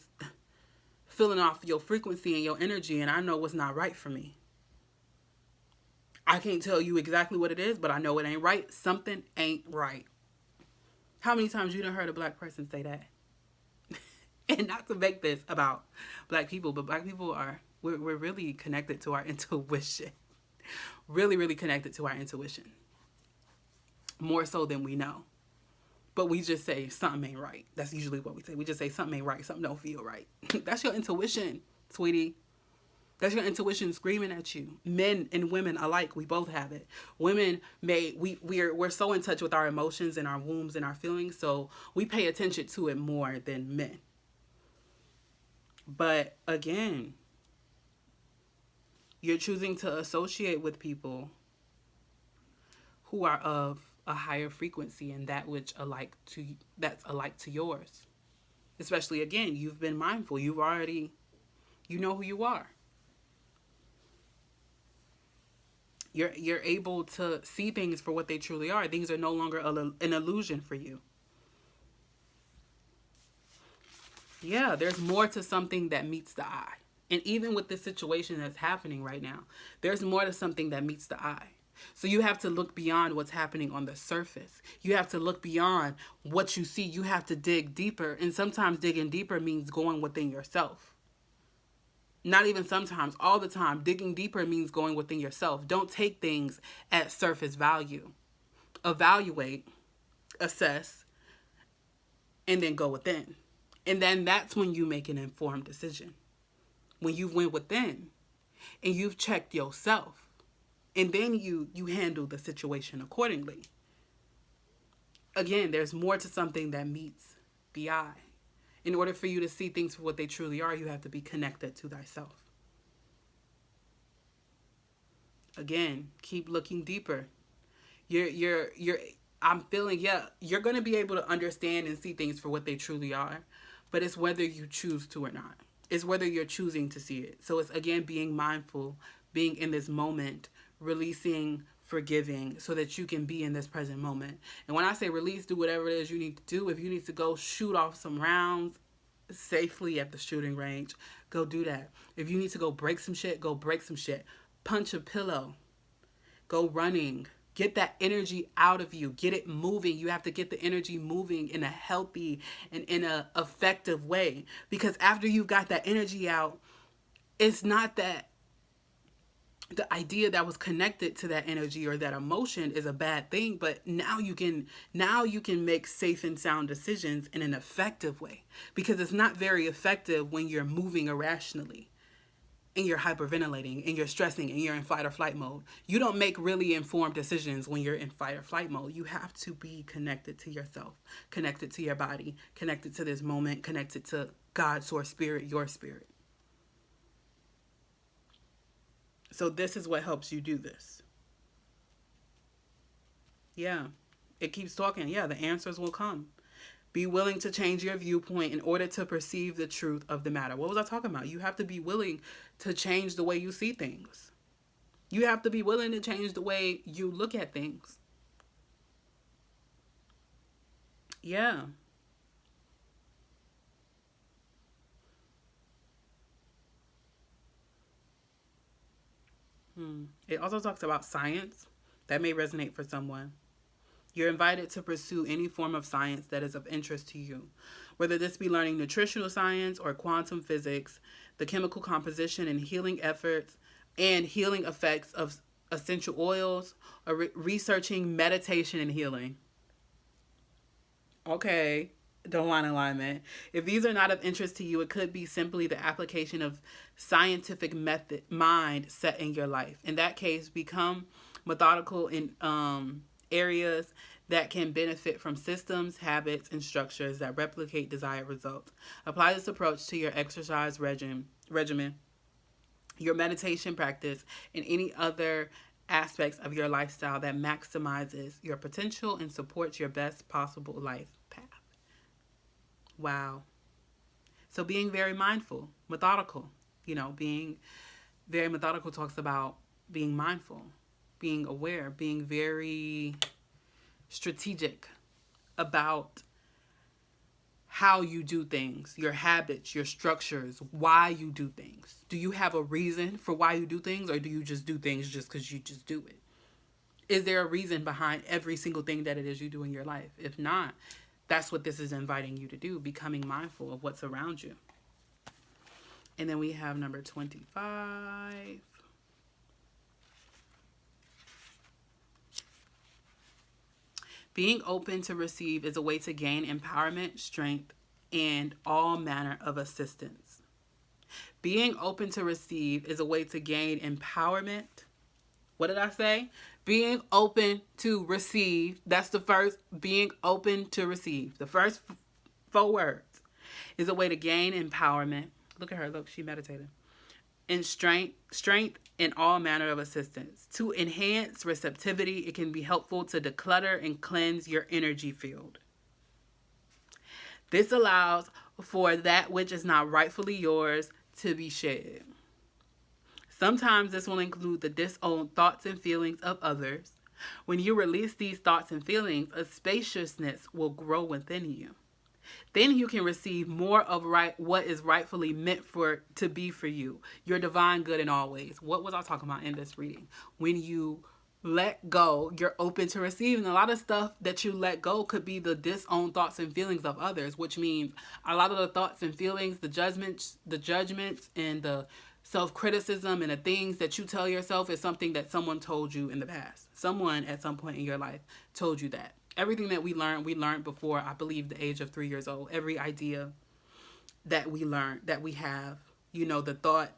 feeling off your frequency and your energy, and I know what's not right for me. I can't tell you exactly what it is, but I know it ain't right. Something ain't right. How many times you done heard a black person say that? And not to make this about black people, but black people we're really connected to our intuition. Really, really connected to our intuition. More so than we know. But we just say something ain't right. That's usually what we say. We just say something ain't right. Something don't feel right. That's your intuition, sweetie. That's your intuition screaming at you. Men and women alike, we both have it. Women we're so in touch with our emotions and our wombs and our feelings, so we pay attention to it more than men. But again, you're choosing to associate with people who are of a higher frequency and that's alike to yours. Especially, again, you've been mindful. You know who you are. You're able to see things for what they truly are. Things are no longer an illusion for you. Yeah, there's more to something that meets the eye. And even with the situation that's happening right now, there's more to something that meets the eye. So you have to look beyond what's happening on the surface. You have to look beyond what you see. You have to dig deeper. And sometimes digging deeper means going within yourself. Not even sometimes, all the time. Digging deeper means going within yourself. Don't take things at surface value. Evaluate assess, and then go within. And then that's when you make an informed decision. When you've went within and you've checked yourself, and then you handle the situation accordingly. Again, there's more to something that meets the eye. In order for you to see things for what they truly are, you have to be connected to thyself. Again, keep looking deeper. I'm feeling, you're going to be able to understand and see things for what they truly are, but it's whether you choose to or not. It's whether you're choosing to see it. So it's, again, being mindful, being in this moment, releasing, forgiving, so that you can be in this present moment. And when I say release, do whatever it is you need to do. If you need to go shoot off some rounds safely at the shooting range, go do that. If you need to go break some shit, go break some shit. Punch a pillow. Go running. Get that energy out of you. Get it moving. You have to get the energy moving in a healthy and in a effective way. Because after you've got that energy out, it's not that the idea that was connected to that energy or that emotion is a bad thing, but now you can make safe and sound decisions in an effective way. Because it's not very effective when you're moving irrationally and you're hyperventilating and you're stressing and you're in fight or flight mode. You don't make really informed decisions when you're in fight or flight mode. You have to be connected to yourself, connected to your body, connected to this moment, connected to God, source, spirit, your spirit. So this is what helps you do this. Yeah, it keeps talking. Yeah, the answers will come. Be willing to change your viewpoint in order to perceive the truth of the matter. What was I talking about? You have to be willing to change the way you see things. You have to be willing to change the way you look at things. Yeah. It also talks about science. That may resonate for someone. You're invited to pursue any form of science that is of interest to you, whether this be learning nutritional science or quantum physics, the chemical composition and healing efforts and healing effects of essential oils, or researching meditation and healing. Okay, divine alignment. If these are not of interest to you, it could be simply the application of scientific method mindset in your life. In that case, become methodical in areas that can benefit from systems, habits, and structures that replicate desired results. Apply this approach to your exercise regimen, your meditation practice, and any other aspects of your lifestyle that maximizes your potential and supports your best possible life path. Wow. So being very mindful, methodical, being very methodical talks about being mindful, being aware, being very strategic about how you do things, your habits, your structures, why you do things. Do you have a reason for why you do things, or do you just do things just because you just do it? Is there a reason behind every single thing that it is you do in your life? If not, that's what this is inviting you to do, becoming mindful of what's around you. And then we have number 25. Being open to receive is a way to gain empowerment, strength, and all manner of assistance. Being open to receive is a way to gain empowerment. What did I say? Being open to receive. That's the first. Being open to receive. The first 4 words is a way to gain empowerment. Look at her. Look, she meditated. And strength in all manner of assistance. To enhance receptivity, it can be helpful to declutter and cleanse your energy field. This allows for that which is not rightfully yours to be shed. Sometimes this will include the disowned thoughts and feelings of others. When you release these thoughts and feelings, a spaciousness will grow within you. Then you can receive more of what is rightfully meant to be for you, your divine good in all ways. What was I talking about in this reading? When you let go, you're open to receiving. A lot of stuff that you let go could be the disowned thoughts and feelings of others, which means a lot of the thoughts and feelings, the judgments and the self-criticism and the things that you tell yourself is something that someone told you in the past. Someone at some point in your life told you that. Everything that we learned before, I believe, the age of 3 years old. Every idea that we learn, that we have, the thought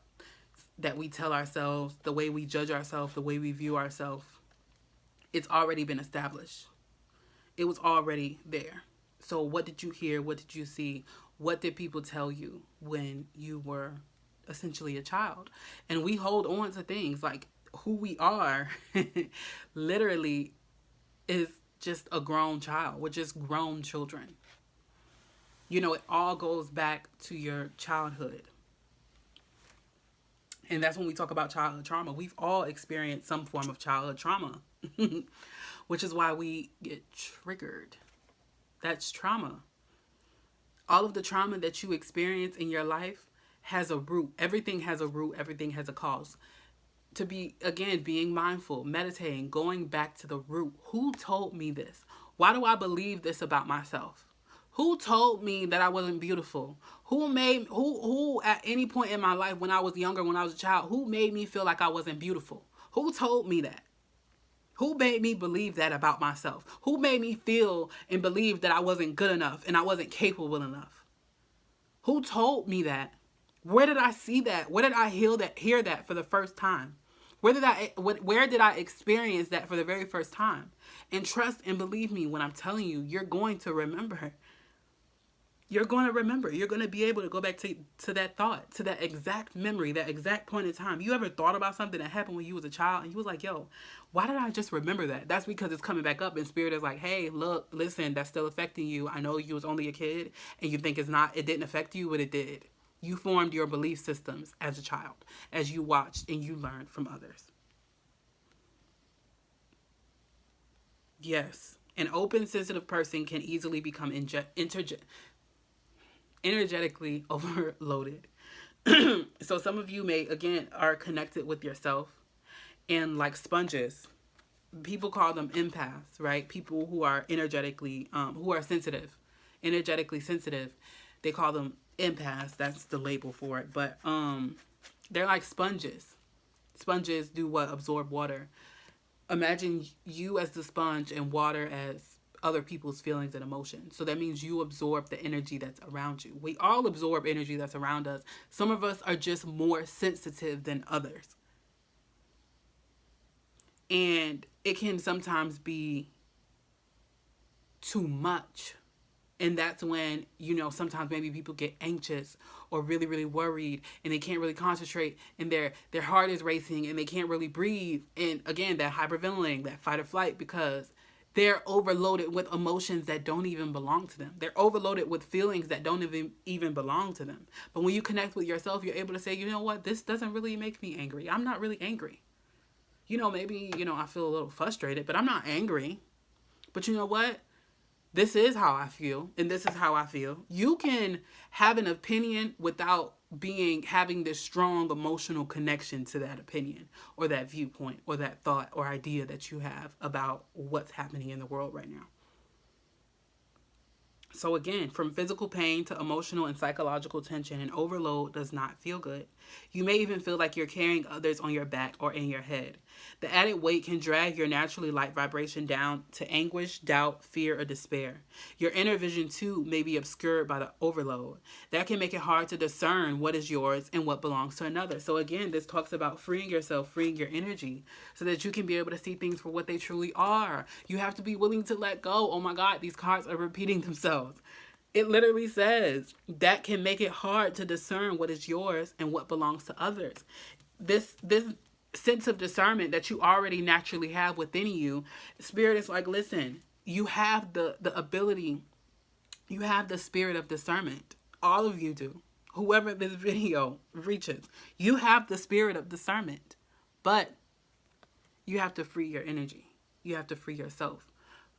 that we tell ourselves, the way we judge ourselves, the way we view ourselves, it's already been established. It was already there. So what did you hear? What did you see? What did people tell you when you were essentially a child? And we hold on to things like who we are literally is just a grown child. We're just grown children. It all goes back to your childhood. And that's when we talk about childhood trauma. We've all experienced some form of childhood trauma, which is why we get triggered. That's trauma. All of the trauma that you experience in your life has a root. Everything has a root. Everything has a cause. To be, again, being mindful, meditating, going back to the root. Who told me this? Why do I believe this about myself? Who told me that I wasn't beautiful? Who at any point in my life when I was younger, when I was a child, who made me feel like I wasn't beautiful? Who told me that? Who made me believe that about myself? Who made me feel and believe that I wasn't good enough and I wasn't capable enough? Who told me that? Where did I see that? Where did I hear that for the first time? Where did I experience that for the very first time? And trust and believe me when I'm telling you, you're going to remember. You're going to remember. You're going to be able to go back to that thought, to that exact memory, that exact point in time. You ever thought about something that happened when you was a child and you was like, yo, why did I just remember that? That's because it's coming back up, and spirit is like, hey, look, listen, that's still affecting you. I know you was only a kid and you think it didn't affect you, but it did. You formed your belief systems as a child, as you watched and you learned from others. Yes, an open, sensitive person can easily become energetically overloaded. So some of you are connected with yourself, and like sponges, people call them empaths, right? People who are energetically sensitive, they call them empaths. That's the label for it. But they're like sponges. Sponges do what? Absorb water. Imagine you as the sponge and water as other people's feelings and emotions. So that means you absorb the energy that's around you. We all absorb energy that's around us. Some of us are just more sensitive than others. And it can sometimes be too much. And that's when, sometimes maybe people get anxious or really, really worried, and they can't really concentrate, and their heart is racing and they can't really breathe. And again, that hyperventilating, that fight or flight, because they're overloaded with emotions that don't even belong to them. They're overloaded with feelings that don't even belong to them. But when you connect with yourself, you're able to say, you know what, this doesn't really make me angry. I'm not really angry. Maybe, I feel a little frustrated, but I'm not angry. But you know what? This is how I feel, and this is how I feel. You can have an opinion without having this strong emotional connection to that opinion or that viewpoint or that thought or idea that you have about what's happening in the world right now. So again, from physical pain to emotional and psychological tension, and overload does not feel good. You may even feel like you're carrying others on your back or in your head. The added weight can drag your naturally light vibration down to anguish, doubt, fear, or despair. Your inner vision too may be obscured by the overload. That can make it hard to discern what is yours and what belongs to another. So again, this talks about freeing yourself, freeing your energy, so that you can be able to see things for what they truly are. You have to be willing to let go. Oh my God, these cards are repeating themselves. It literally says that can make it hard to discern what is yours and what belongs to others. This sense of discernment that you already naturally have within you, spirit is like, listen, you have the ability, you have the spirit of discernment. All of you do. Whoever this video reaches, you have the spirit of discernment, but you have to free your energy. You have to free yourself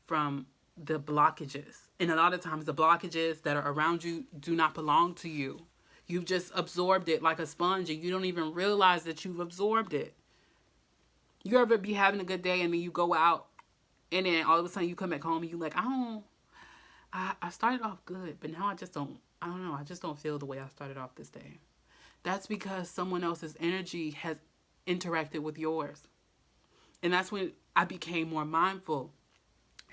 from the blockages. And a lot of times the blockages that are around you do not belong to you. You've just absorbed it like a sponge, and you don't even realize that you've absorbed it. You ever be having a good day and then you go out and then all of a sudden you come back home and you're like, I started off good, but now I just don't feel the way I started off this day. That's because someone else's energy has interacted with yours. And that's when I became more mindful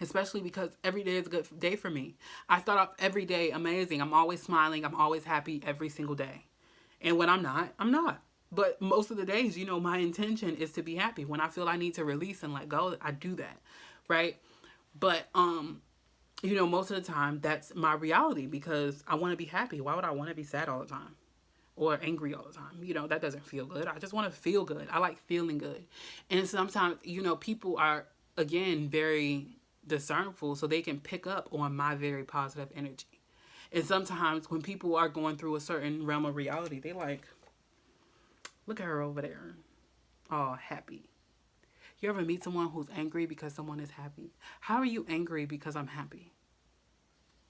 especially because every day is a good day for me. I start off every day amazing. I'm always smiling. I'm always happy every single day. And when I'm not, I'm not. But most of the days, my intention is to be happy. When I feel I need to release and let go, I do that. Right? But most of the time that's my reality because I want to be happy. Why would I want to be sad all the time? Or angry all the time? That doesn't feel good. I just want to feel good. I like feeling good. And sometimes, people are, again, very discernful, so they can pick up on my very positive energy. And sometimes when people are going through a certain realm of reality, they like, look at her over there, all happy. You ever meet someone who's angry because someone is happy? How are you angry because I'm happy?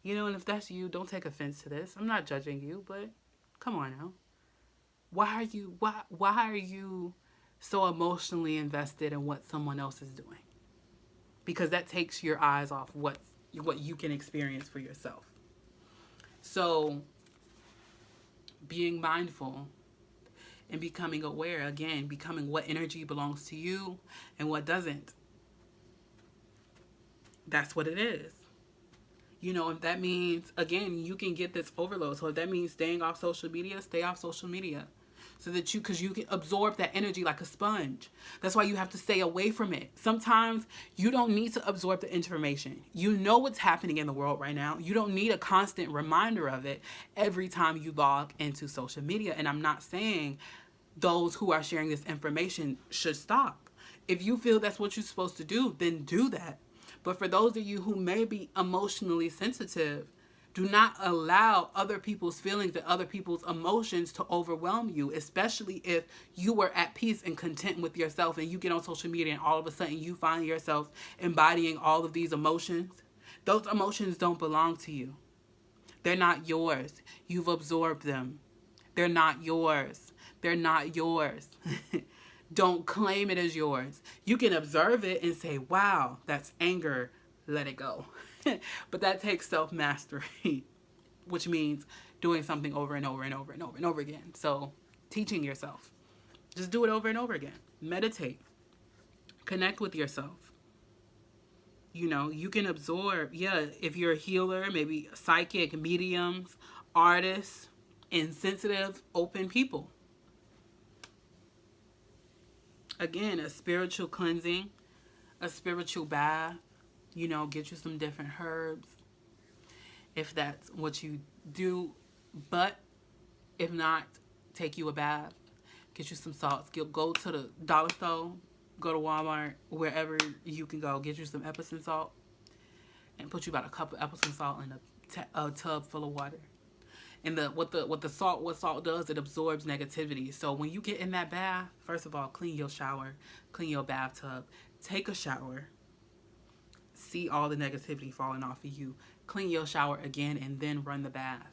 And if that's you, don't take offense to this. I'm not judging you, but come on now. Why are you so emotionally invested in what someone else is doing? Because that takes your eyes off what you can experience for yourself. So being mindful and becoming aware, again, becoming what energy belongs to you and what doesn't. That's what it is. If that means, again, you can get this overload. So if that means staying off social media, stay off social media. So that because you can absorb that energy like a sponge. That's why you have to stay away from it. Sometimes you don't need to absorb the information. You know what's happening in the world right now. You don't need a constant reminder of it every time you log into social media. And I'm not saying those who are sharing this information should stop. If you feel that's what you're supposed to do, then do that. But for those of you who may be emotionally sensitive, do not allow other people's feelings and other people's emotions to overwhelm you, especially if you were at peace and content with yourself and you get on social media and all of a sudden you find yourself embodying all of these emotions. Those emotions don't belong to you. They're not yours. You've absorbed them. They're not yours. They're not yours. Don't claim it as yours. You can observe it and say, wow, that's anger. Let it go. But that takes self-mastery, which means doing something over and over and over and over and over again. So teaching yourself. Just do it over and over again. Meditate. Connect with yourself. You can absorb, if you're a healer, maybe psychic, mediums, artists, insensitive, open people. Again, a spiritual cleansing, a spiritual bath, get you some different herbs if that's what you do. But if not, take you a bath, get you some salts, go to the dollar store, go to Walmart, wherever you can go, get you some Epsom salt and put you about a cup of Epsom salt in a tub full of water. And what salt does, it absorbs negativity. So when you get in that bath, first of all, clean your shower, clean your bathtub, take a shower, see all the negativity falling off of you, clean your shower again, and then run the bath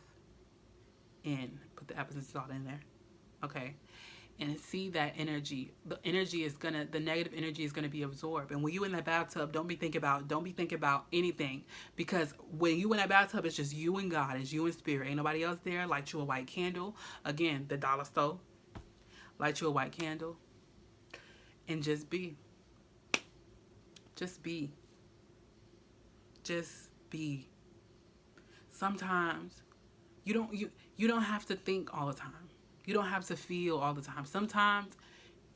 in. Put the Epsom salt in there, okay? And see that energy. The negative energy is gonna be absorbed. And when you in that bathtub, don't be thinking about anything, because when you in that bathtub, it's just you and God, it's you and spirit. Ain't nobody else there. Light you a white candle. Again, the dollar store. Light you a white candle, and just be. Just be. Just be. Sometimes you don't have to think all the time. You don't have to feel all the time. Sometimes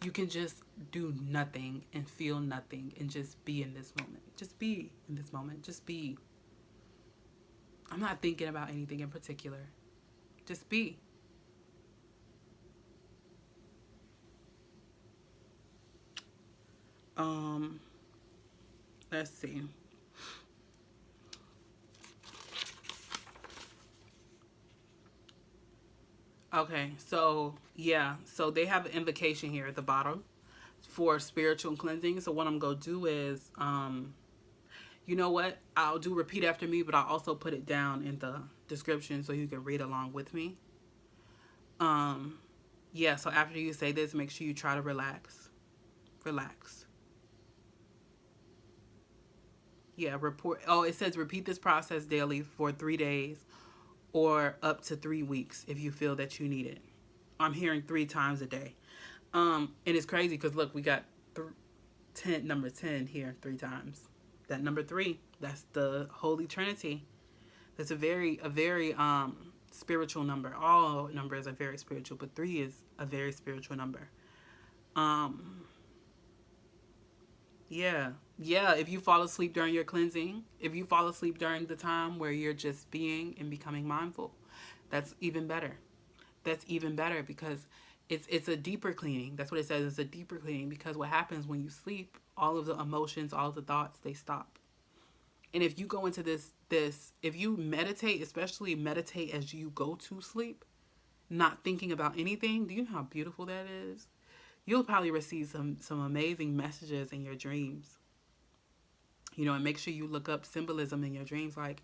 you can just do nothing and feel nothing and just be in this moment. Just be in this moment. Just be. I'm not thinking about anything in particular. Just be. Let's see. Okay, so they have an invocation here at the bottom for spiritual cleansing. So what I'm going to do is, you know what? I'll do repeat after me, but I'll also put it down in the description so you can read along with me. So after you say this, make sure you try to relax. Relax. It says repeat this process daily for 3 days or up to 3 weeks if you feel that you need it. I'm hearing 3 times a day. And it's crazy because look, we got number 10 here 3 times. That number 3, that's the Holy Trinity. That's a very spiritual number. All numbers are very spiritual, but 3 is a very spiritual number. Yeah. Yeah, if you fall asleep during your cleansing, if you fall asleep during the time where you're just being and becoming mindful, that's even better. That's even better because it's a deeper cleaning. That's what it says. It's a deeper cleaning because what happens when you sleep, all of the emotions, all of the thoughts, they stop. And if you go into this if you meditate, especially meditate as you go to sleep, not thinking about anything, do you know how beautiful that is? You'll probably receive some amazing messages in your dreams. And make sure you look up symbolism in your dreams. Like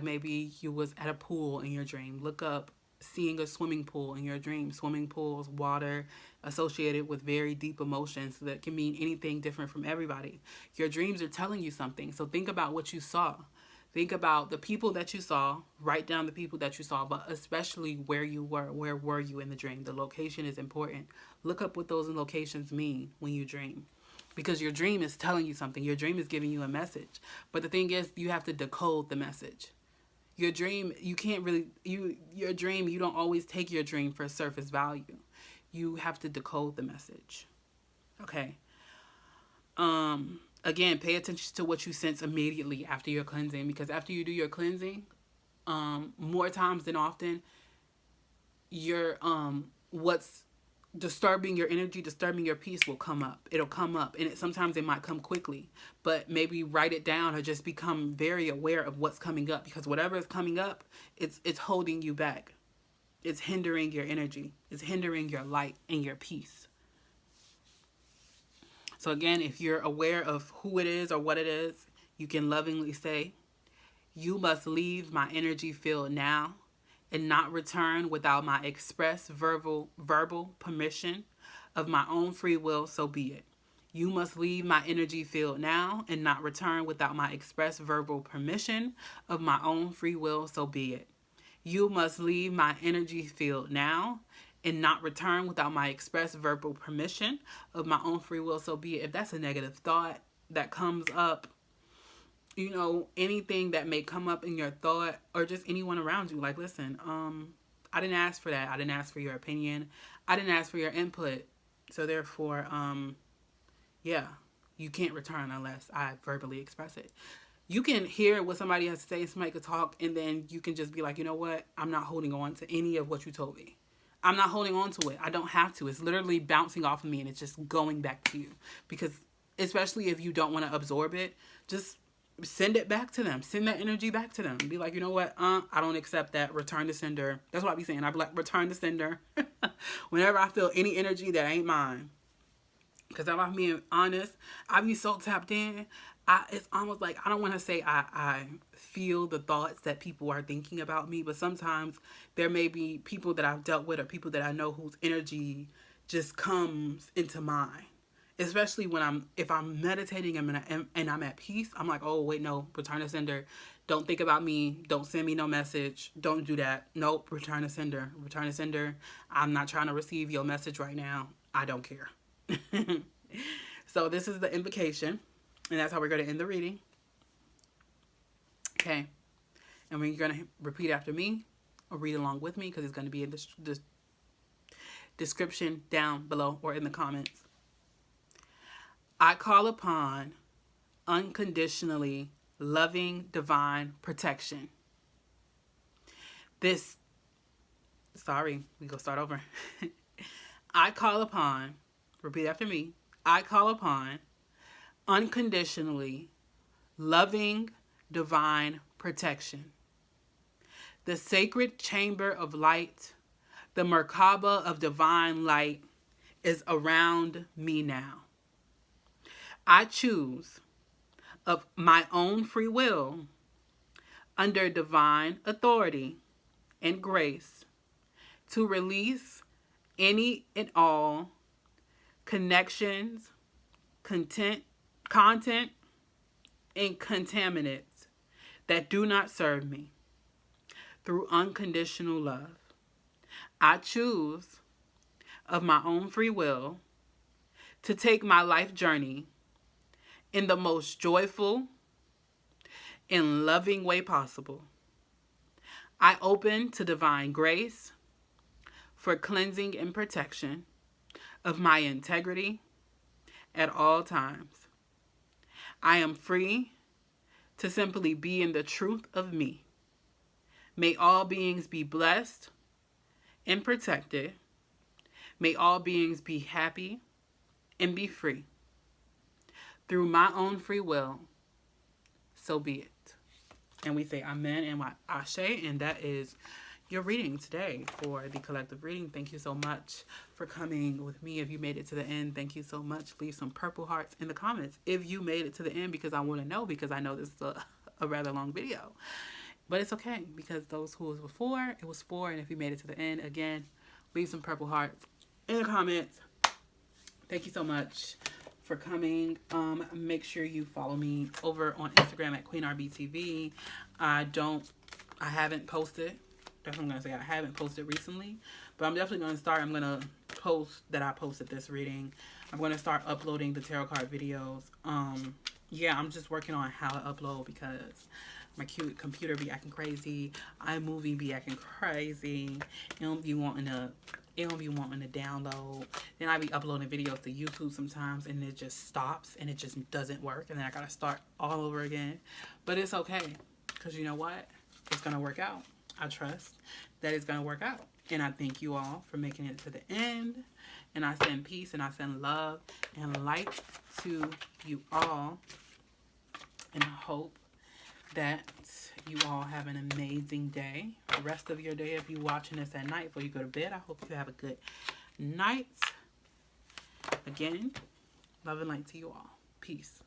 maybe you was at a pool in your dream. Look up seeing a swimming pool in your dream. Swimming pools, water, associated with very deep emotions that can mean anything different from everybody. Your dreams are telling you something. So think about what you saw. Think about the people that you saw. Write down the people that you saw, but especially where you were. Where were you in the dream? The location is important. Look up what those locations mean when you dream. Because your dream is telling you something. Your dream is giving you a message. But the thing is, you have to decode the message. Your dream, you can't really, your dream, you don't always take your dream for surface value. You have to decode the message. Okay. Again, pay attention to what you sense immediately after your cleansing, because after you do your cleansing, more times than often, your what's disturbing your energy, disturbing your peace will come up. It'll come up, and sometimes it might come quickly, but maybe write it down or just become very aware of what's coming up, because whatever is coming up, it's holding you back. It's hindering your energy. It's hindering your light and your peace. So again, if you're aware of who it is or what it is, you can lovingly say, "You must leave my energy field now and not return without my express verbal permission of my own free will, so be it. You must leave my energy field now and not return without my express verbal permission of my own free will, so be it. You must leave my energy field now and not return without my express verbal permission of my own free will, so be it." If that's a negative thought that comes up, anything that may come up in your thought, or just anyone around you, like, listen, I didn't ask for that. I didn't ask for your opinion. I didn't ask for your input. So therefore, you can't return unless I verbally express it. You can hear what somebody has to say, somebody could talk, and then you can just be like, you know what? I'm not holding on to any of what you told me. I'm not holding on to it. I don't have to. It's literally bouncing off of me, and it's just going back to you. Because especially if you don't want to absorb it, just send it back to them. Send that energy back to them. Be like, you know what? I don't accept that. Return to sender. That's what I be saying. I be like, return to sender. Whenever I feel any energy that ain't mine. Because if I'm being honest, I be so tapped in. It's almost like, I don't want to say I feel the thoughts that people are thinking about me, but sometimes there may be people that I've dealt with or people that I know whose energy just comes into mine. Especially if I'm meditating and I'm at peace, I'm like, oh, wait, no, return to sender. Don't think about me. Don't send me no message. Don't do that. Nope, return to sender. Return to sender. I'm not trying to receive your message right now. I don't care. So this is the invocation, and that's how we're going to end the reading. Okay. And we're going to repeat after me or read along with me, because it's going to be in the description down below or in the comments. I call upon unconditionally loving divine protection. We're going to start over. I call upon, repeat after me, I call upon unconditionally loving divine protection. The sacred chamber of light, the Merkaba of divine light, is around me now. I choose, of my own free will, under divine authority and grace, to release any and all connections, content, and contaminants that do not serve me, through unconditional love. I choose, of my own free will, to take my life journey in the most joyful and loving way possible. I open to divine grace for cleansing and protection of my integrity at all times. I am free to simply be in the truth of me. May all beings be blessed and protected. May all beings be happy and be free. Through my own free will, so be it. And we say amen and ashe, and that is your reading today for the collective reading. Thank you so much for coming with me. If you made it to the end, thank you so much. Leave some purple hearts in the comments if you made it to the end, because I want to know, because I know this is a rather long video. But it's okay, because those who was before, it was for, and if you made it to the end, again, leave some purple hearts in the comments. Thank you so much for coming. Make sure you follow me over on Instagram at QueenRBTV. I haven't posted. That's what I'm going to say. I haven't posted recently, but I'm definitely going to start. I'm going to post that I posted this reading. I'm going to start uploading the tarot card videos. Yeah, I'm just working on how to upload, because my cute computer be acting crazy. iMovie be acting crazy. It don't be wanting to download. Then I be uploading videos to YouTube sometimes, and it just stops, and it just doesn't work, and then I gotta start all over again. But it's okay, because you know what? It's gonna work out. I trust that it's gonna work out. And I thank you all for making it to the end. And I send peace, and I send love and light to you all. And I hope that you all have an amazing day. The rest of your day, if you're watching this at night before you go to bed, I hope you have a good night. Again, love and light to you all. Peace.